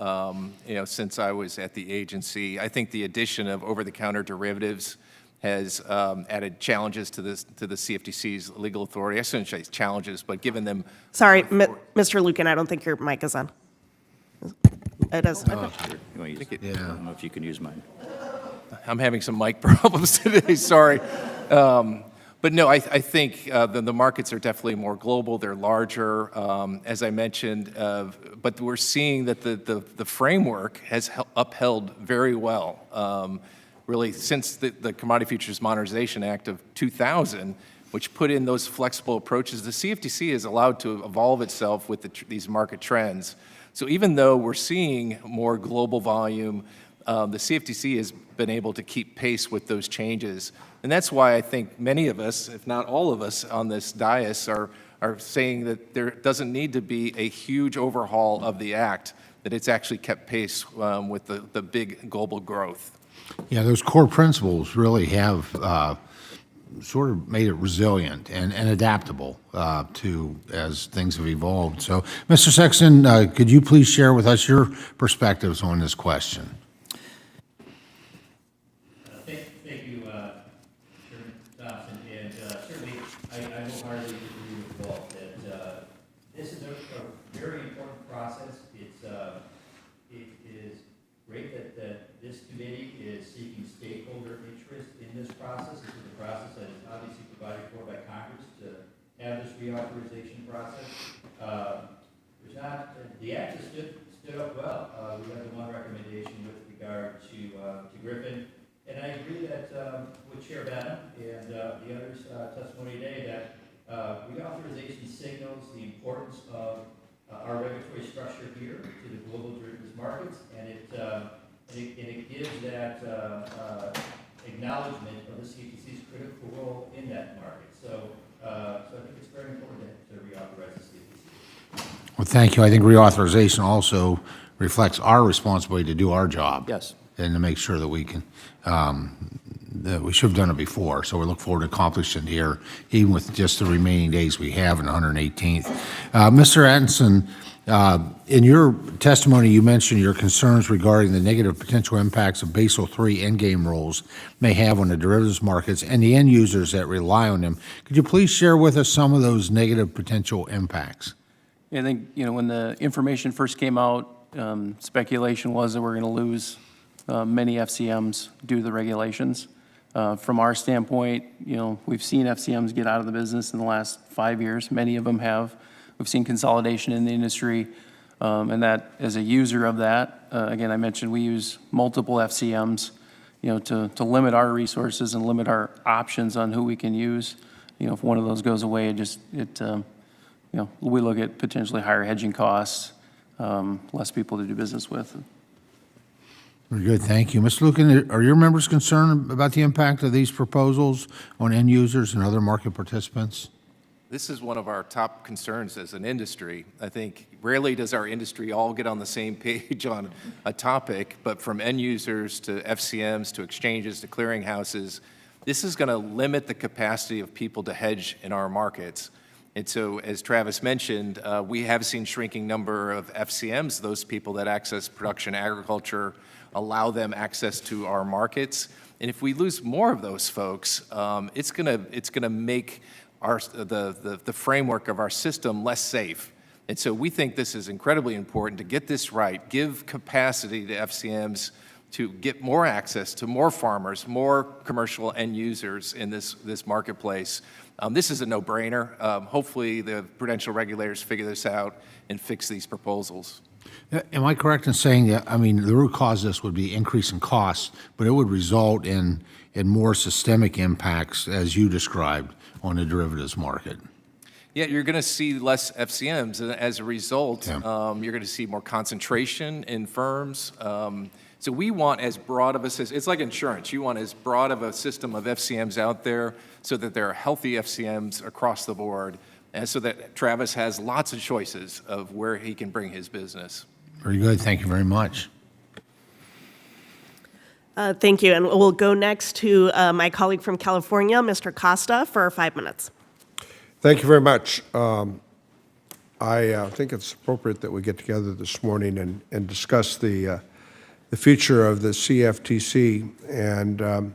since I was at the agency. I think the addition of over-the-counter derivatives has added challenges to the CFTC's legal authority. I shouldn't say challenges, but given them... Sorry, Mr. Lukken, I don't think your mic is on. It is. I don't know if you can use mine. I'm having some mic problems today, sorry. But no, I think the markets are definitely more global. They're larger, as I mentioned, but we're seeing that the framework has upheld very well. Really, since the Commodity Futures Modernization Act of 2000, which put in those flexible approaches, the CFTC is allowed to evolve itself with these market trends. So even though we're seeing more global volume, the CFTC has been able to keep pace with those changes. And that's why I think many of us, if not all of us on this dais, are saying that there doesn't need to be a huge overhaul of the Act, that it's actually kept pace with the big global growth. Yeah, those core principles really have sort of made it resilient and adaptable to as things have evolved. So, Mr. Sexton, could you please share with us your perspectives on this question? Thank you, Chairman Thompson, and certainly I wholeheartedly agree with Walt that this is a very important process. It is great that this committee is seeking stakeholder interest in this process. This is a process that is obviously provided for by Congress to have this reauthorization process. The Act has stood up well. We have the one recommendation with regard to Griffin. And I agree that with Chair Benham and the others' testimony today that reauthorization signals the importance of our regulatory structure here to the global derivatives markets, and it gives that acknowledgement of the CFTC's critical role in that market. So I think it's very important to reauthorize the CFTC. Well, thank you. I think reauthorization also reflects our responsibility to do our job. Yes. And to make sure that we can, that we should have done it before. So we look forward to accomplishing it here, even with just the remaining days we have in 118th. Mr. Atkinson, in your testimony, you mentioned your concerns regarding the negative potential impacts of Basel III endgame rules may have on the derivatives markets and the end users that rely on them. Could you please share with us some of those negative potential impacts? I think, when the information first came out, speculation was that we're going to lose many FCMs due to the regulations. From our standpoint, we've seen FCMs get out of the business in the last 5 years. Many of them have. We've seen consolidation in the industry, and that as a user of that, again, I mentioned we use multiple FCMs, to limit our resources and limit our options on who we can use. If one of those goes away, we look at potentially higher hedging costs, less people to do business with. Very good, thank you. Mr. Lukken, are your members concerned about the impact of these proposals on end users and other market participants? This is one of our top concerns as an industry. I think rarely does our industry all get on the same page on a topic, but from end users to FCMs to exchanges to clearinghouses, this is going to limit the capacity of people to hedge in our markets. And so, as Travis mentioned, we have seen shrinking number of FCMs, those people that access production agriculture, allow them access to our markets. And if we lose more of those folks, it's gonna make the framework of our system less safe. And so we think this is incredibly important to get this right, give capacity to FCMs to get more access to more farmers, more commercial end users in this marketplace. This is a no-brainer. Hopefully the prudential regulators figure this out and fix these proposals. Am I correct in saying that, I mean, the root cause of this would be increase in costs, but it would result in more systemic impacts, as you described, on the derivatives market? Yeah, you're going to see less FCMs, and as a result, Yeah. you're going to see more concentration in firms. So we want as broad of a system, it's like insurance, you want as broad of a system of FCMs out there so that there are healthy FCMs across the board, and so that Travis has lots of choices of where he can bring his business. Very good. Thank you very much. Thank you, and we'll go next to my colleague from California, Mr. Costa, for 5 minutes. Thank you very much. I think it's appropriate that we get together this morning and discuss the future of the CFTC. And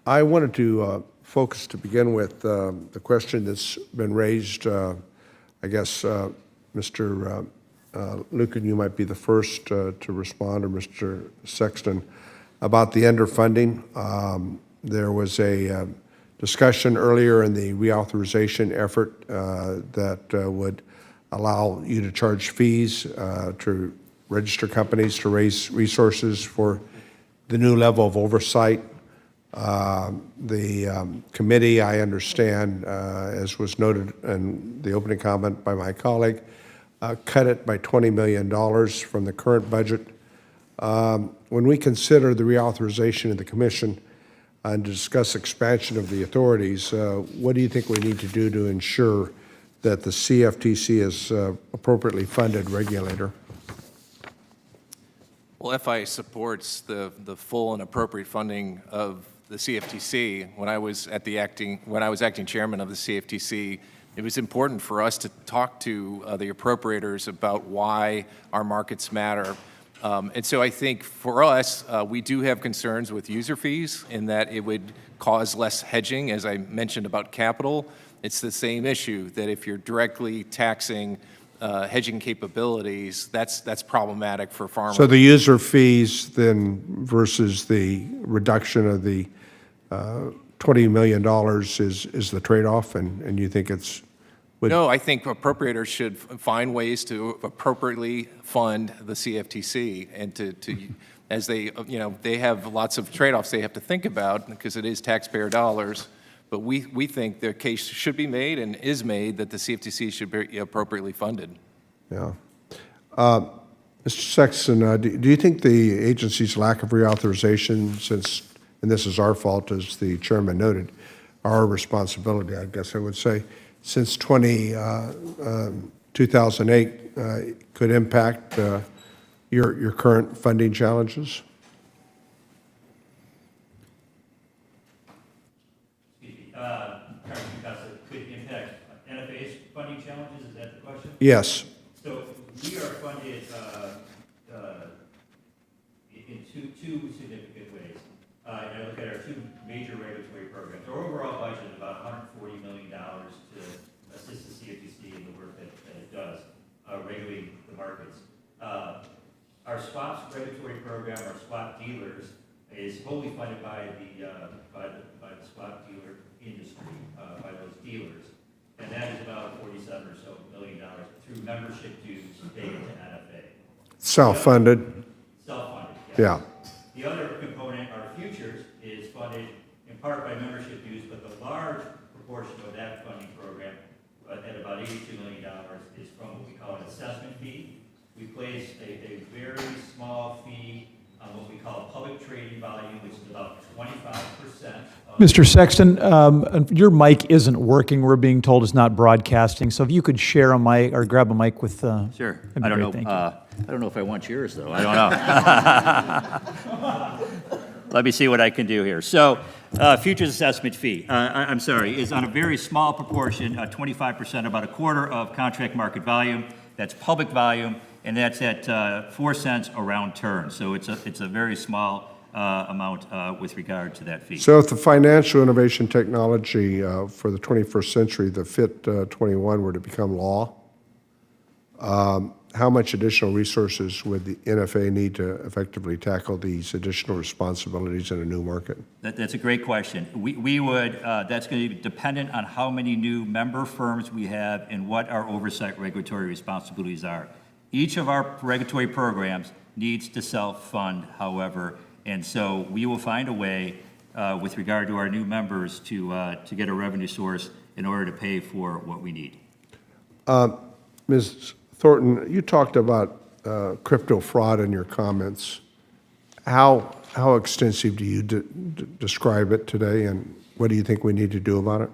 I wanted to focus to begin with the question that's been raised. I guess, Mr. Lukken, you might be the first to respond, or Mr. Sexton, about the underfunding. There was a discussion earlier in the reauthorization effort that would allow you to charge fees to register companies to raise resources for the new level of oversight. The committee, I understand, as was noted in the opening comment by my colleague, cut it by $20 million from the current budget. When we consider the reauthorization of the commission and to discuss expansion of the authorities, what do you think we need to do to ensure that the CFTC is appropriately funded regulator? Well, FI supports the full and appropriate funding of the CFTC. When I was acting chairman of the CFTC, it was important for us to talk to the appropriators about why our markets matter. And so I think for us, we do have concerns with user fees in that it would cause less hedging, as I mentioned about capital. It's the same issue, that if you're directly taxing hedging capabilities, that's problematic for farmers. So the user fees then versus the reduction of the $20 million is the trade-off, and you think it's... No, I think appropriators should find ways to appropriately fund the CFTC, and to as they, they have lots of trade-offs they have to think about because it is taxpayer dollars. But we think the case should be made and is made that the CFTC should be appropriately funded. Yeah. Mr. Sexton, do you think the agency's lack of reauthorization, since, and this is our fault, as the chairman noted, our responsibility, I guess I would say, since 2008 could impact your current funding challenges? Could impact NFA's funding challenges, is that the question? Yes. So we are funded in two significant ways. And I look at our two major regulatory programs. Our overall budget is about $140 million to assist the CFTC in the work that it does, regulating the markets. Our swaps regulatory program, our swap dealers, is wholly funded by the swap dealer industry, by those dealers. And that is about $47 or so million through membership dues paid to NFA. Self-funded? Self-funded, yes. Yeah. The other component, our futures, is funded in part by membership dues, but the large proportion of that funding program, at about $82 million, is from what we call an assessment fee. We place a very small fee on what we call public trading volume, which is about 25%. Mr. Sexton, your mic isn't working. We're being told it's not broadcasting. So if you could share a mic or grab a mic with. Sure. that'd be I don't great. know. Thank you. I don't know if I want yours though. I don't know. Let me see what I can do here. So, futures assessment fee. I'm sorry, is on a very small proportion, 25%, about a quarter of contract market volume. That's public volume, and that's at 4 cents a round turn. So it's a very small amount with regard to that fee. So if the financial innovation technology for the 21st century, the FIT 21, were to become law, how much additional resources would the NFA need to effectively tackle these additional responsibilities in a new market? That's a great question. We would, that's going to be dependent on how many new member firms we have and what our oversight regulatory responsibilities are. Each of our regulatory programs needs to self-fund, however, and so we will find a way with regard to our new members to get a revenue source in order to pay for what we need. Ms. Thornton, you talked about crypto fraud in your comments. How extensive do you describe it today, and what do you think we need to do about it?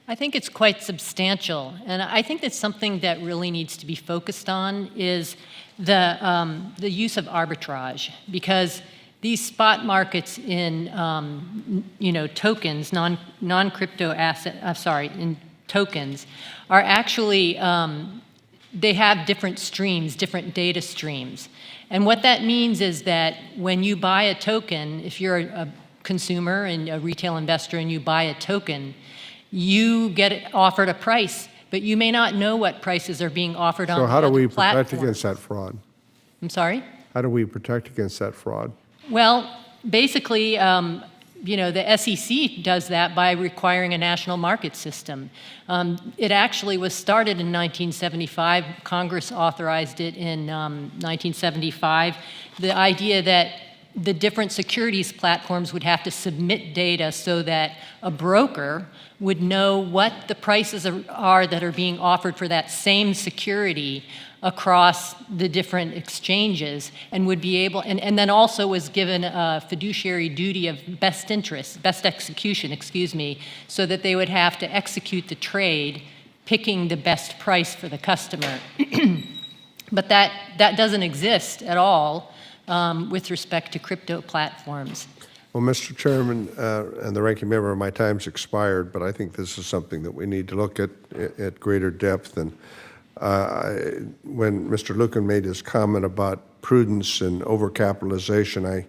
I think it's quite substantial, and I think that's something that really needs to be focused on is the use of arbitrage, because these spot markets in tokens, non-crypto asset, in tokens, are actually they have different streams, different data streams, and what that means is that when you buy a token, if you're a consumer and a retail investor and you buy a token, you get offered a price, but you may not know what prices are being offered on So how do we protect platforms. against that fraud? I'm sorry? How do we protect against that fraud? Well, basically, the SEC does that by requiring a national market system. It actually was started in 1975. Congress authorized it in 1975. The idea that the different securities platforms would have to submit data so that a broker would know what the prices are that are being offered for that same security across the different exchanges, and would be able, and then also was given a fiduciary duty of best execution, so that they would have to execute the trade, picking the best price for the customer. But that doesn't exist at all with respect to crypto platforms. Well, Mr. Chairman and the ranking member, my time's expired, but I think this is something that we need to look at greater depth. And when Mr. Lukken made his comment about prudence and overcapitalization, I'm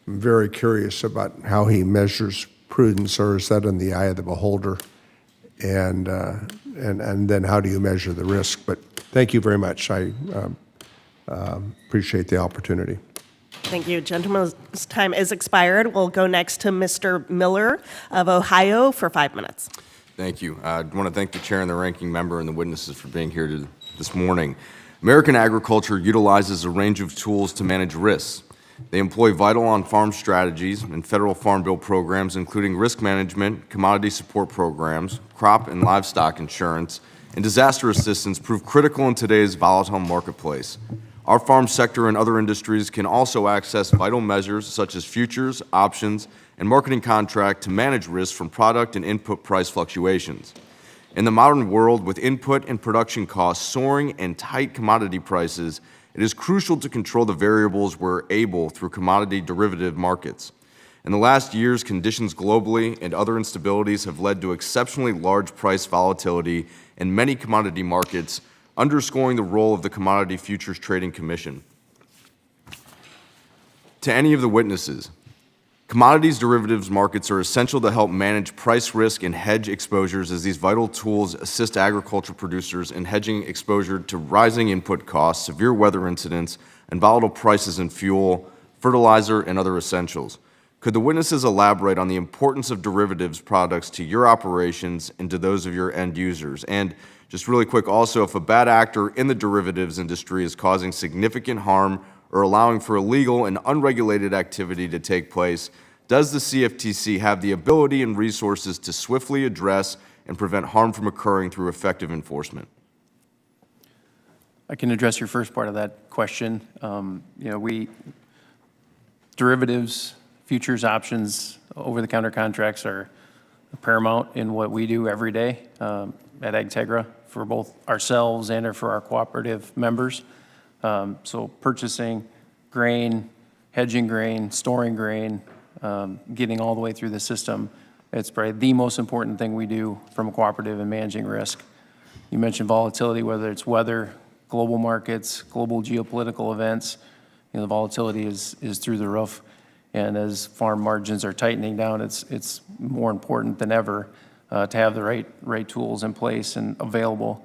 very curious about how he measures prudence, or is that in the eye of the beholder? And then how do you measure the risk? But thank you very much. I appreciate the opportunity. Thank you. Gentlemen's time is expired. We'll go next to Mr. Miller of Ohio for 5 minutes. Thank you. I want to thank the chair and the ranking member and the witnesses for being here this morning. American agriculture utilizes a range of tools to manage risks. They employ vital on-farm strategies and federal farm bill programs, including risk management, commodity support programs, crop and livestock insurance, and disaster assistance prove critical in today's volatile marketplace. Our farm sector and other industries can also access vital measures such as futures, options, and marketing contract to manage risk from product and input price fluctuations. In the modern world, with input and production costs soaring and tight commodity prices, it is crucial to control the variables we're able through commodity derivative markets. In the last years, conditions globally and other instabilities have led to exceptionally large price volatility in many commodity markets, underscoring the role of the Commodity Futures Trading Commission. To any of the witnesses, commodities derivatives markets are essential to help manage price risk and hedge exposures, as these vital tools assist agriculture producers in hedging exposure to rising input costs, severe weather incidents, and volatile prices in fuel, fertilizer, and other essentials. Could the witnesses elaborate on the importance of derivatives products to your operations and to those of your end users? And just really quick also, if a bad actor in the derivatives industry is causing significant harm or allowing for illegal and unregulated activity to take place, does the CFTC have the ability and resources to swiftly address and prevent harm from occurring through effective enforcement? I can address your first part of that question. Derivatives, futures, options, over-the-counter contracts are paramount in what we do every day at AgTegra for both ourselves and for our cooperative members. So purchasing grain, hedging grain, storing grain, getting all the way through the system, it's probably the most important thing we do from a cooperative and managing risk. You mentioned volatility, whether it's weather, global markets, global geopolitical events. The volatility is through the roof. And as farm margins are tightening down, it's more important than ever to have the right tools in place and available,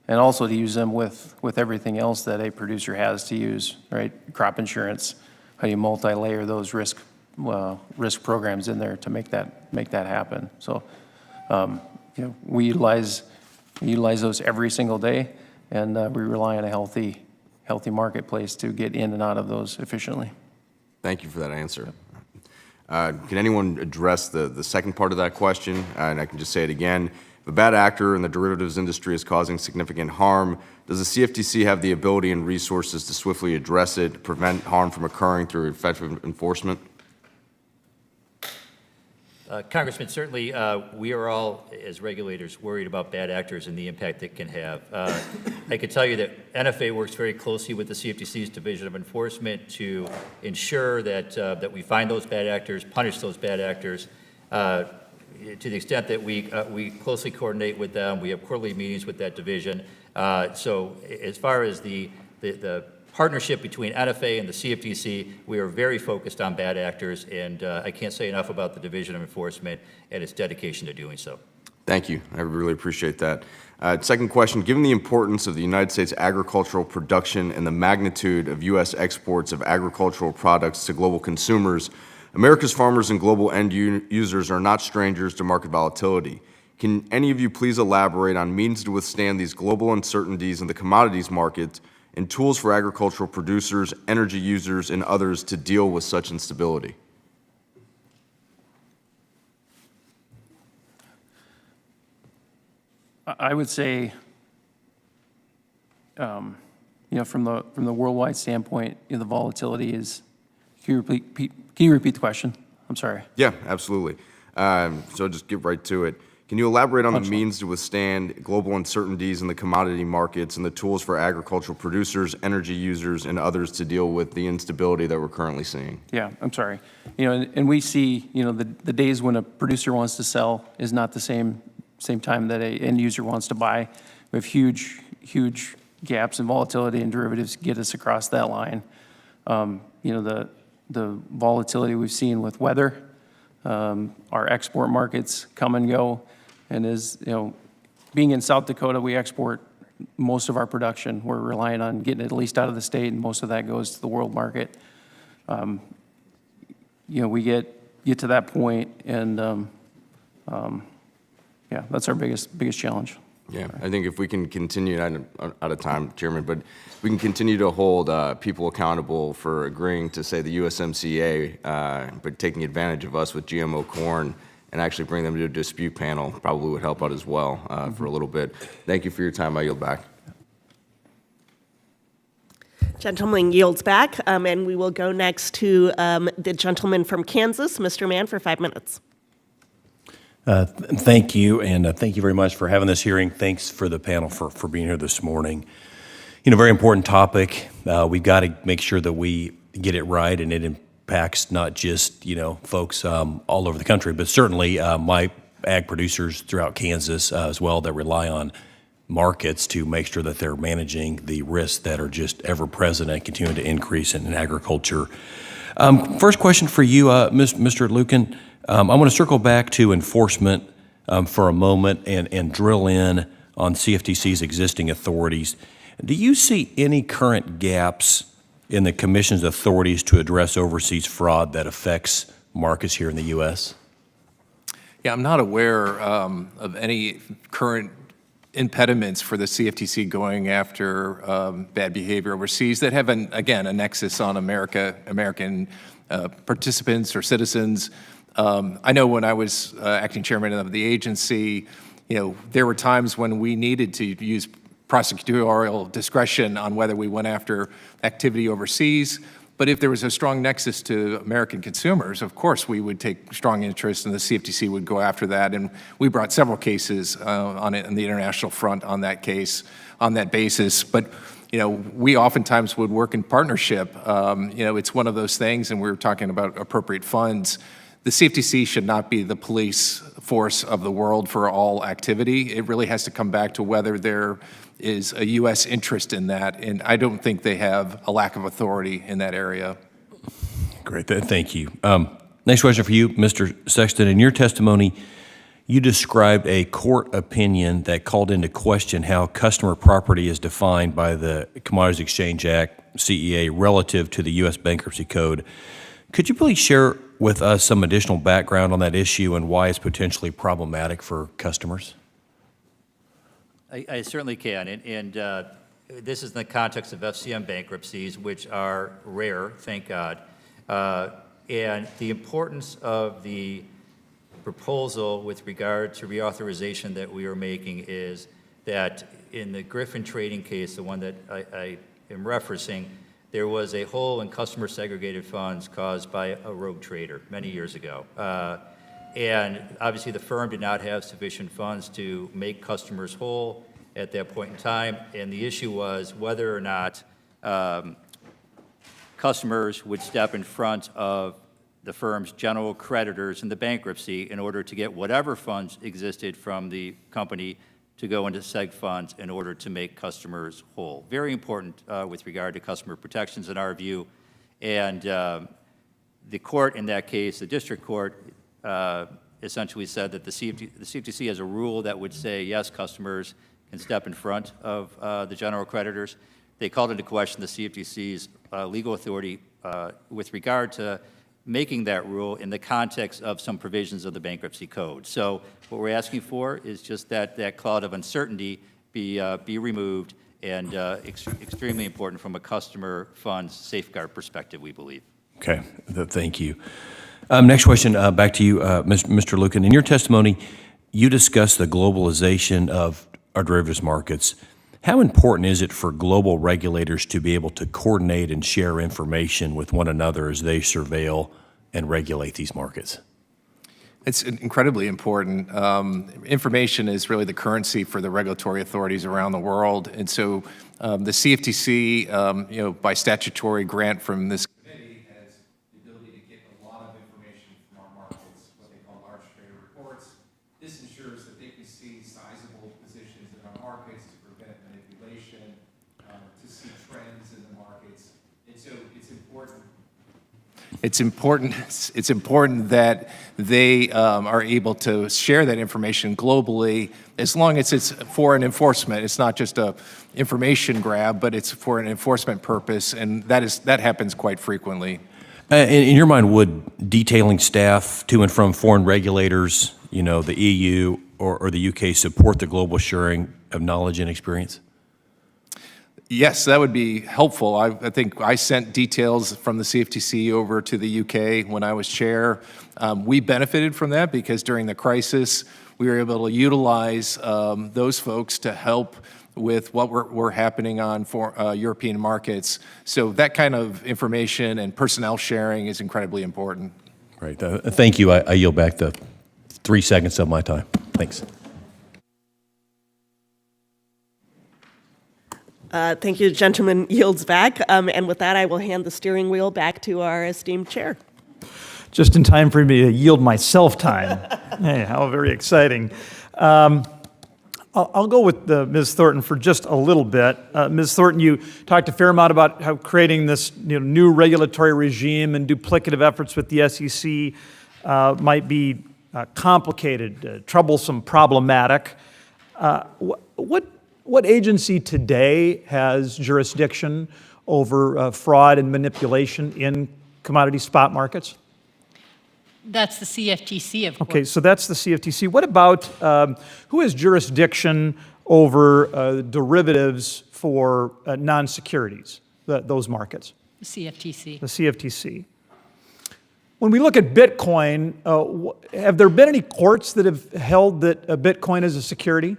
and also to use them with everything else that a producer has to use, right? Crop insurance, how you multi-layer those risk programs in there to make that happen. So, we utilize those every single day, and we rely on a healthy healthy marketplace to get in and out of those efficiently. Thank you for that answer. Can anyone address the second part of that question? And I can just say it again. If a bad actor in the derivatives industry is causing significant harm, does the CFTC have the ability and resources to swiftly address it, prevent harm from occurring through effective enforcement? Congressman, certainly we are all, as regulators, worried about bad actors and the impact it can have. I can tell you that NFA works very closely with the CFTC's Division of Enforcement to ensure that we find those bad actors, punish those bad actors. To the extent that we closely coordinate with them, we have quarterly meetings with that division. So as far as the partnership between NFA and the CFTC, we are very focused on bad actors, and I can't say enough about the Division of Enforcement and its dedication to doing so. Thank you. I really appreciate that. Second question, given the importance of the United States agricultural production and the magnitude of U.S. exports of agricultural products to global consumers, America's farmers and global end users are not strangers to market volatility. Can any of you please elaborate on means to withstand these global uncertainties in the commodities market and tools for agricultural producers, energy users, and others to deal with such instability? I would say, from the worldwide standpoint, the volatility is. Can you repeat the question? I'm sorry. Yeah, absolutely. So just get right to it. Can you elaborate on the means to withstand global uncertainties in the commodity markets and the tools for agricultural producers, energy users, and others to deal with the instability that we're currently seeing? Yeah, I'm sorry. And we see, the days when a producer wants to sell is not the same time that an end user wants to buy. We have huge gaps in volatility, and derivatives get us across that line. The volatility we've seen with weather, our export markets come and go, and being in South Dakota, we export most of our production. We're relying on getting it at least out of the state, and most of that goes to the world market. We get to that point, and that's our biggest challenge. Yeah, I think if we can continue, I'm out of time, Chairman, but we can continue to hold people accountable for agreeing to, say, the USMCA, but taking advantage of us with GMO corn and actually bring them to a dispute panel probably would help out as well for a little bit. Thank you for your time. I yield back. Gentleman yields back, and we will go next to the gentleman from Kansas, Mr. Mann, for 5 minutes. Thank you, and thank you very much for having this hearing. Thanks for the panel for being here this morning. Very important topic. We've got to make sure that we get it right, and it impacts not just, folks all over the country, but certainly my ag producers throughout Kansas as well that rely on markets to make sure that they're managing the risks that are just ever present and continue to increase in agriculture. First question for you, Mr. Lukken. I want to circle back to enforcement for a moment and drill in on CFTC's existing authorities. Do you see any current gaps in the Commission's authorities to address overseas fraud that affects markets here in the U.S.? Yeah, I'm not aware of any current impediments for the CFTC going after bad behavior overseas that have, a nexus on American participants or citizens. I know when I was acting chairman of the agency, there were times when we needed to use prosecutorial discretion on whether we went after activity overseas. But if there was a strong nexus to American consumers, of course we would take strong interest, and the CFTC would go after that. And we brought several cases on the international front on that basis. But we oftentimes would work in partnership. It's one of those things, and we were talking about appropriate funds. The CFTC should not be the police force of the world for all activity. It really has to come back to whether there is a U.S. interest in that, and I don't think they have a lack of authority in that area. Great, thank you. Next question for you, Mr. Sexton. In your testimony, you described a court opinion that called into question how customer property is defined by the Commodities Exchange Act, CEA, relative to the U.S. Bankruptcy Code. Could you please share with us some additional background on that issue and why it's potentially problematic for customers? I certainly can, and this is in the context of FCM bankruptcies, which are rare, thank God. And the importance of the proposal with regard to reauthorization that we are making is that in the Griffin trading case, the one that I am referencing, there was a hole in customer segregated funds caused by a rogue trader many years ago. And obviously the firm did not have sufficient funds to make customers whole at that point in time. And the issue was whether or not customers would step in front of the firm's general creditors in the bankruptcy in order to get whatever funds existed from the company to go into seg funds in order to make customers whole. Very important with regard to customer protections in our view. And the court in that case, the district court, essentially said that the CFTC has a rule that would say, yes, customers can step in front of the general creditors. They called into question the CFTC's legal authority with regard to making that rule in the context of some provisions of the bankruptcy code. So what we're asking for is just that cloud of uncertainty be removed, and extremely important from a customer funds safeguard perspective, we believe. Okay, thank you. Next question, back to you, Mr. Lukken. In your testimony, you discussed the globalization of our derivatives markets. How important is it for global regulators to be able to coordinate and share information with one another as they surveil and regulate these markets? It's incredibly important. Information is really the currency for the regulatory authorities around the world. And so the CFTC, by statutory grant from this committee, has the ability to get a lot of information from our markets, what they call large trader reports. This ensures that they can see sizable positions in our markets to prevent manipulation, to see trends in the markets. And so it's important. It's important that they are able to share that information globally, as long as it's for an enforcement. It's not just a information grab, but it's for an enforcement purpose, and that happens quite frequently. In your mind, would detailing staff to and from foreign regulators, the EU or the UK, support the global sharing of knowledge and experience? Yes, that would be helpful. I think I sent details from the CFTC over to the UK when I was chair. We benefited from that because during the crisis, we were able to utilize those folks to help with what were happening on European markets. So that kind of information and personnel sharing is incredibly important. Right. Thank you. I yield back the 3 seconds of my time. Thanks. Thank you, gentleman yields back. And with that, I will hand the steering wheel back to our esteemed chair. Just in time for me to yield myself time. Hey, how very exciting. I'll go with Ms. Thornton for just a little bit. Ms. Thornton, you talked a fair amount about how creating this new regulatory regime and duplicative efforts with the SEC might be complicated, troublesome, problematic. What agency today has jurisdiction over fraud and manipulation in commodity spot markets? That's the CFTC, of course. Okay, so that's the CFTC. What about who has jurisdiction over derivatives for non-securities, those markets? The CFTC. The CFTC. When we look at Bitcoin, have there been any courts that have held that Bitcoin is a security?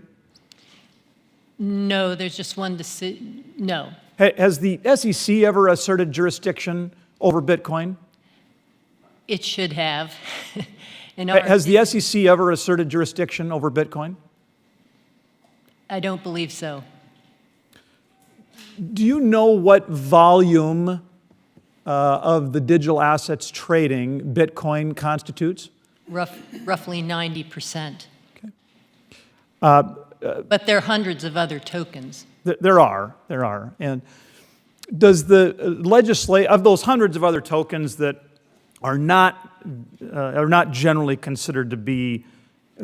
No, there's just one decision. No. Has the SEC ever asserted jurisdiction over Bitcoin? It should have. Has the SEC ever asserted jurisdiction over Bitcoin? I don't believe so. Do you know what volume of the digital assets trading Bitcoin constitutes? Roughly 90%. Okay. But there are hundreds of other tokens. There are. And does the of those hundreds of other tokens that are not generally considered to be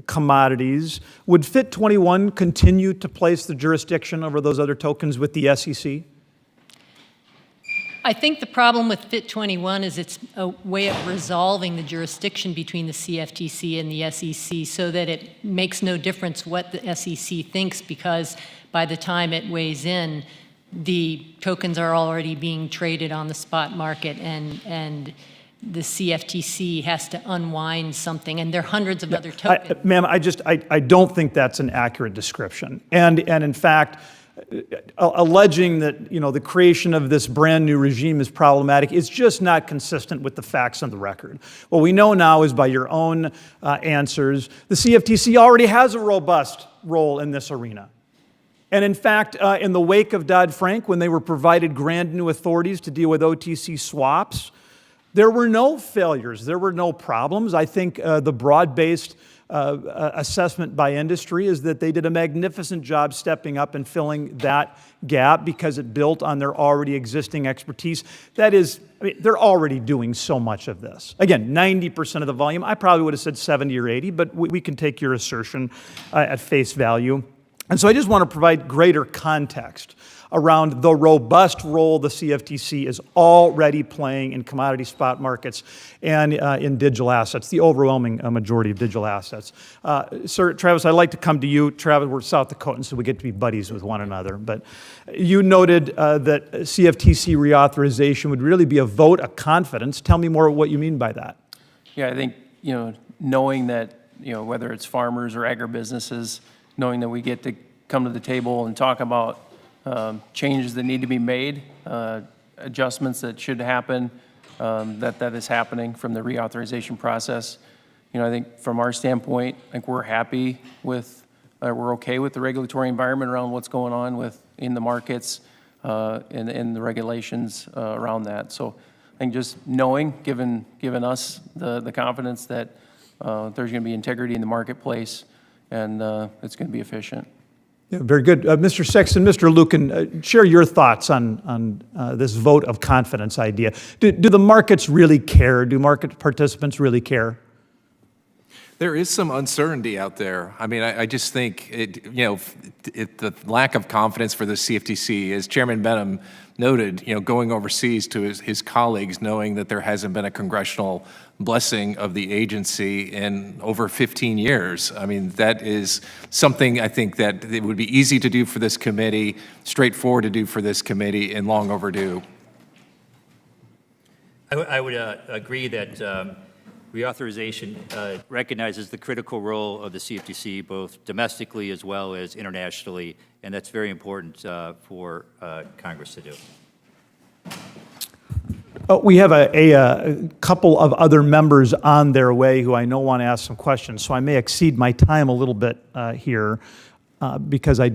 commodities, would FIT 21 continue to place the jurisdiction over those other tokens with the SEC? I think the problem with FIT 21 is it's a way of resolving the jurisdiction between the CFTC and the SEC so that it makes no difference what the SEC thinks, because by the time it weighs in, the tokens are already being traded on the spot market, and the CFTC has to unwind something, and there are hundreds of other tokens. Ma'am, I don't think that's an accurate description. And in fact, alleging that, the creation of this brand new regime is problematic is just not consistent with the facts on the record. What we know now is by your own answers, the CFTC already has a robust role in this arena. And in fact, in the wake of Dodd-Frank, when they were provided grand new authorities to deal with OTC swaps, there were no failures, there were no problems. I think the broad-based assessment by industry is that they did a magnificent job stepping up and filling that gap because it built on their already existing expertise. That is, they're already doing so much of this. Again, 90% of the volume. I probably would have said 70 or 80, but we can take your assertion at face value. And so I just want to provide greater context around the robust role the CFTC is already playing in commodity spot markets and in digital assets, the overwhelming majority of digital assets. Sir, Travis, I'd like to come to you. Travis, we're South Dakotans, so we get to be buddies with one another. But you noted that CFTC reauthorization would really be a vote of confidence. Tell me more what you mean by that. Yeah, I think, knowing that, whether it's farmers or agribusinesses, knowing that we get to come to the table and talk about changes that need to be made, adjustments that should happen, that is happening from the reauthorization process. I think from our standpoint, I think we're happy with, we're okay with the regulatory environment around what's going on in the markets and the regulations around that. So I think just knowing, giving us the confidence that there's going to be integrity in the marketplace and it's going to be efficient. Yeah, very good. Mr. Sexton, Mr. Lukken, share your thoughts on this vote of confidence idea. Do the markets really care? Do market participants really care? There is some uncertainty out there. I mean, I just think the lack of confidence for the CFTC, as Chairman Benham noted, going overseas to his colleagues, knowing that there hasn't been a congressional blessing of the agency in over 15 years. I mean, that is something I think that it would be easy to do for this committee, straightforward to do for this committee, and long overdue. I would agree that reauthorization recognizes the critical role of the CFTC both domestically as well as internationally, and that's very important for Congress to do. We have a couple of other members on their way who I know want to ask some questions, so I may exceed my time a little bit here because we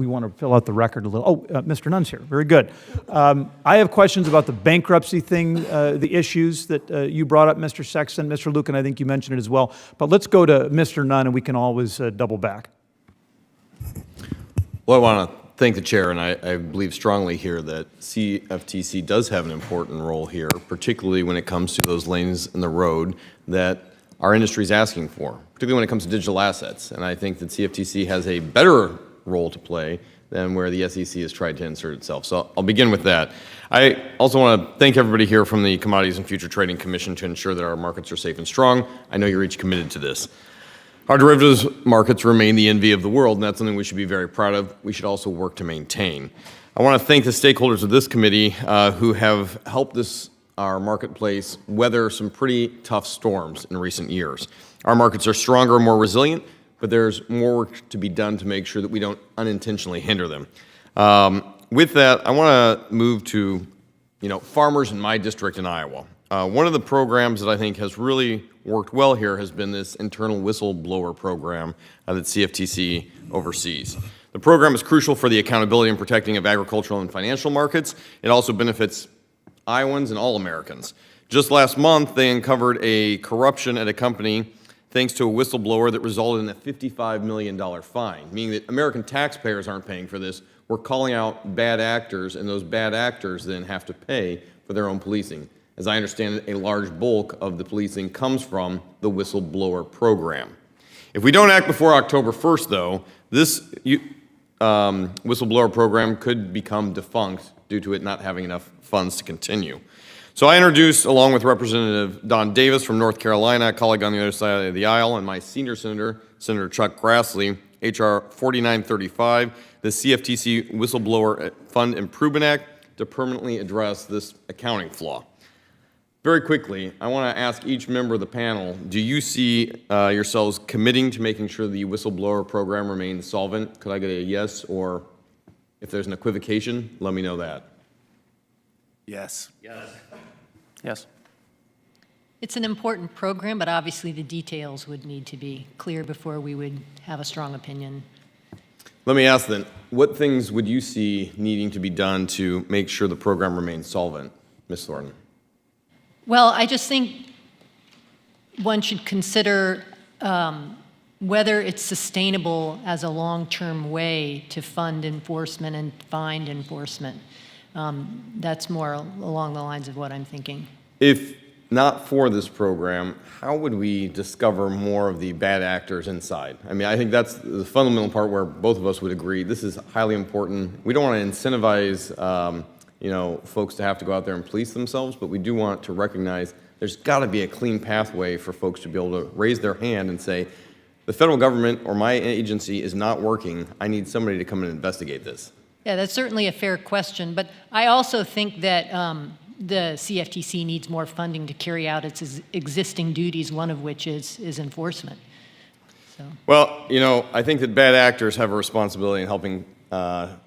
want to fill out the record a little. Oh, Mr. Nunn's here. Very good. I have questions about the bankruptcy thing, the issues that you brought up, Mr. Sexton. Mr. Lukken, I think you mentioned it as well. But let's go to Mr. Nunn, and we can always double back. Well, I want to thank the chair, and I believe strongly here that CFTC does have an important role here, particularly when it comes to those lanes in the road that our industry is asking for, particularly when it comes to digital assets. And I think that CFTC has a better role to play than where the SEC has tried to insert itself. So I'll begin with that. I also want to thank everybody here from the Commodities and Future Trading Commission to ensure that our markets are safe and strong. I know you're each committed to this. Our derivatives markets remain the envy of the world, and that's something we should be very proud of. We should also work to maintain. I want to thank the stakeholders of this committee who have helped our marketplace weather some pretty tough storms in recent years. Our markets are stronger and more resilient, but there's more work to be done to make sure that we don't unintentionally hinder them. With that, I want to move to farmers in my district in Iowa. One of the programs that I think has really worked well here has been this internal whistleblower program that CFTC oversees. The program is crucial for the accountability and protecting of agricultural and financial markets. It also benefits Iowans and all Americans. Just last month, they uncovered a corruption at a company thanks to a whistleblower that resulted in a $55 million fine, meaning that American taxpayers aren't paying for this. We're calling out bad actors, and those bad actors then have to pay for their own policing. As I understand it, a large bulk of the policing comes from the whistleblower program. If we don't act before October 1st, though, this whistleblower program could become defunct due to it not having enough funds to continue. So I introduced, along with Representative Don Davis from North Carolina, a colleague on the other side of the aisle, and my senior senator, Senator Chuck Grassley, H.R. 4935. the CFTC Whistleblower Fund Improvement Act to permanently address this accounting flaw. Very quickly, I want to ask each member of the panel, do you see yourselves committing to making sure the whistleblower program remains solvent? Could I get a yes, or if there's an equivocation, let me know that. Yes. Yes. It's an important program, but obviously the details would need to be clear before we would have a strong opinion. Let me ask then, what things would you see needing to be done to make sure the program remains solvent? Ms. Thornton. Well, I just think one should consider whether it's sustainable as a long-term way to fund enforcement and find enforcement. That's more along the lines of what I'm thinking. If not for this program, how would we discover more of the bad actors inside? I mean, I think that's the fundamental part where both of us would agree. This is highly important. We don't want to incentivize folks to have to go out there and police themselves, but we do want to recognize there's got to be a clean pathway for folks to be able to raise their hand and say, the federal government or my agency is not working. I need somebody to come and investigate this. Yeah, that's certainly a fair question, but I also think that the CFTC needs more funding to carry out its existing duties, one of which is enforcement. So. Well, I think that bad actors have a responsibility in helping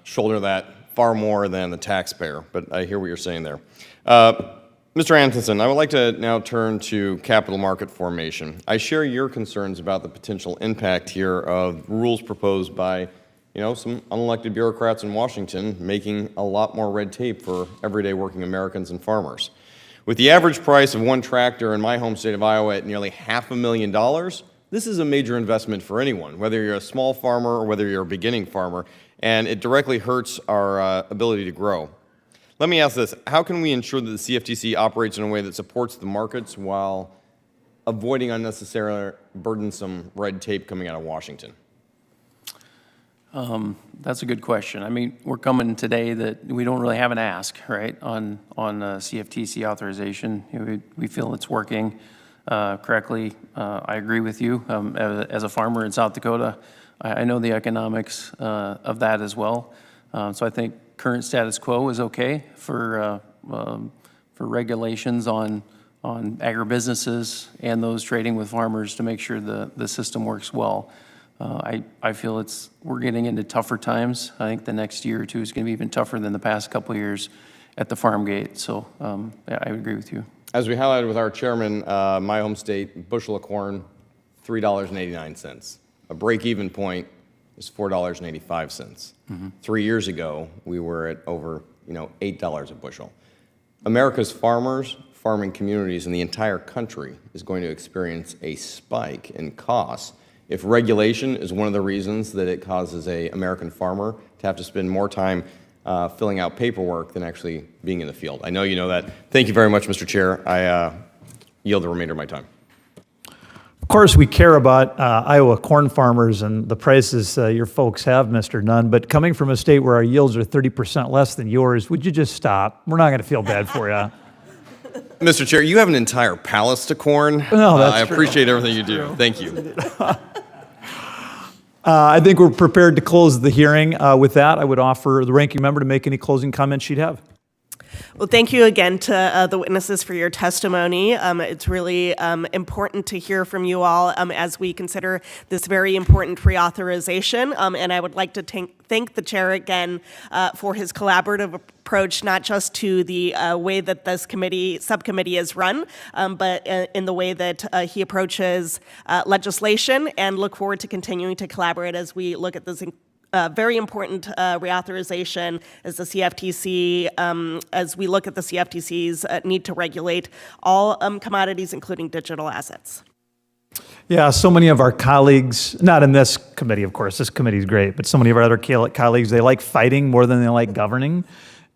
shoulder that far more than the taxpayer, but I hear what you're saying there. Mr. Antonsen, I would like to now turn to capital market formation. I share your concerns about the potential impact here of rules proposed by some unelected bureaucrats in Washington, making a lot more red tape for everyday working Americans and farmers. With the average price of one tractor in my home state of Iowa at nearly $500,000, this is a major investment for anyone, whether you're a small farmer or whether you're a beginning farmer, and it directly hurts our ability to grow. Let me ask this, how can we ensure that the CFTC operates in a way that supports the markets while avoiding unnecessary burdensome red tape coming out of Washington? That's a good question. I mean, we're coming today that we don't really have an ask, right, on CFTC authorization. We feel it's working correctly. I agree with you. As a farmer in South Dakota, I know the economics of that as well. So I think current status quo is okay for regulations on agribusinesses and those trading with farmers to make sure the system works well. I feel we're getting into tougher times. I think the next year or two is going to be even tougher than the past couple of years at the farm gate. So yeah, I agree with you. As we highlighted with our chairman, my home state, bushel of corn, $3.89. A break-even point is $4.85. Mm-hmm. 3 years ago, we were at over $8 a bushel. America's farmers, farming communities, and the entire country is going to experience a spike in costs if regulation is one of the reasons that it causes an American farmer to have to spend more time filling out paperwork than actually being in the field. I know you know that. Thank you very much, Mr. Chair. I yield the remainder of my time. Of course, we care about Iowa corn farmers and the prices your folks have, Mr. Nunn, but coming from a state where our yields are 30% less than yours, would you just stop? We're not going to feel bad for you. Mr. Chair, you have an entire palace to corn. No, that's I true. appreciate everything you do. Thank you. I think we're prepared to close the hearing. With that, I would offer the ranking member to make any closing comments she'd have. Well, thank you again to the witnesses for your testimony. It's really important to hear from you all as we consider this very important reauthorization. And I would like to thank the chair again for his collaborative approach, not just to the way that this subcommittee is run, but in the way that he approaches legislation, and look forward to continuing to collaborate as we look at this very important reauthorization as the CFTC, as we look at the CFTC's need to regulate all commodities, including digital assets. Yeah, so many of our colleagues, not in this committee, of course, this committee is great, but so many of our other colleagues, they like fighting more than they like governing.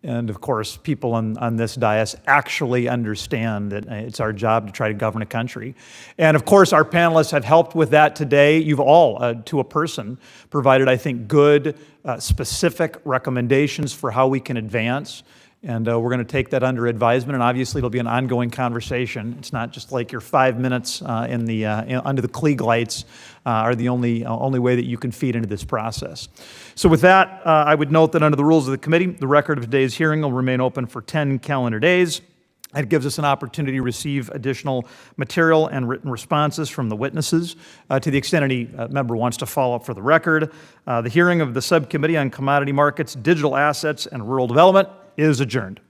And of course, people on this dais actually understand that it's our job to try to govern a country. And of course, our panelists have helped with that today. You've all, to a person, provided, I think, good, specific recommendations for how we can advance And we're going to take that under advisement, and obviously it'll be an ongoing conversation. It's not just like your 5 minutes under the Klieg lights are the only way that you can feed into this process. So with that, I would note that under the rules of the committee, the record of today's hearing will remain open for 10 calendar days. It gives us an opportunity to receive additional material and written responses from the witnesses. To the extent any member wants to follow up for the record, the hearing of the Subcommittee on Commodity Markets, Digital Assets, and Rural Development is adjourned.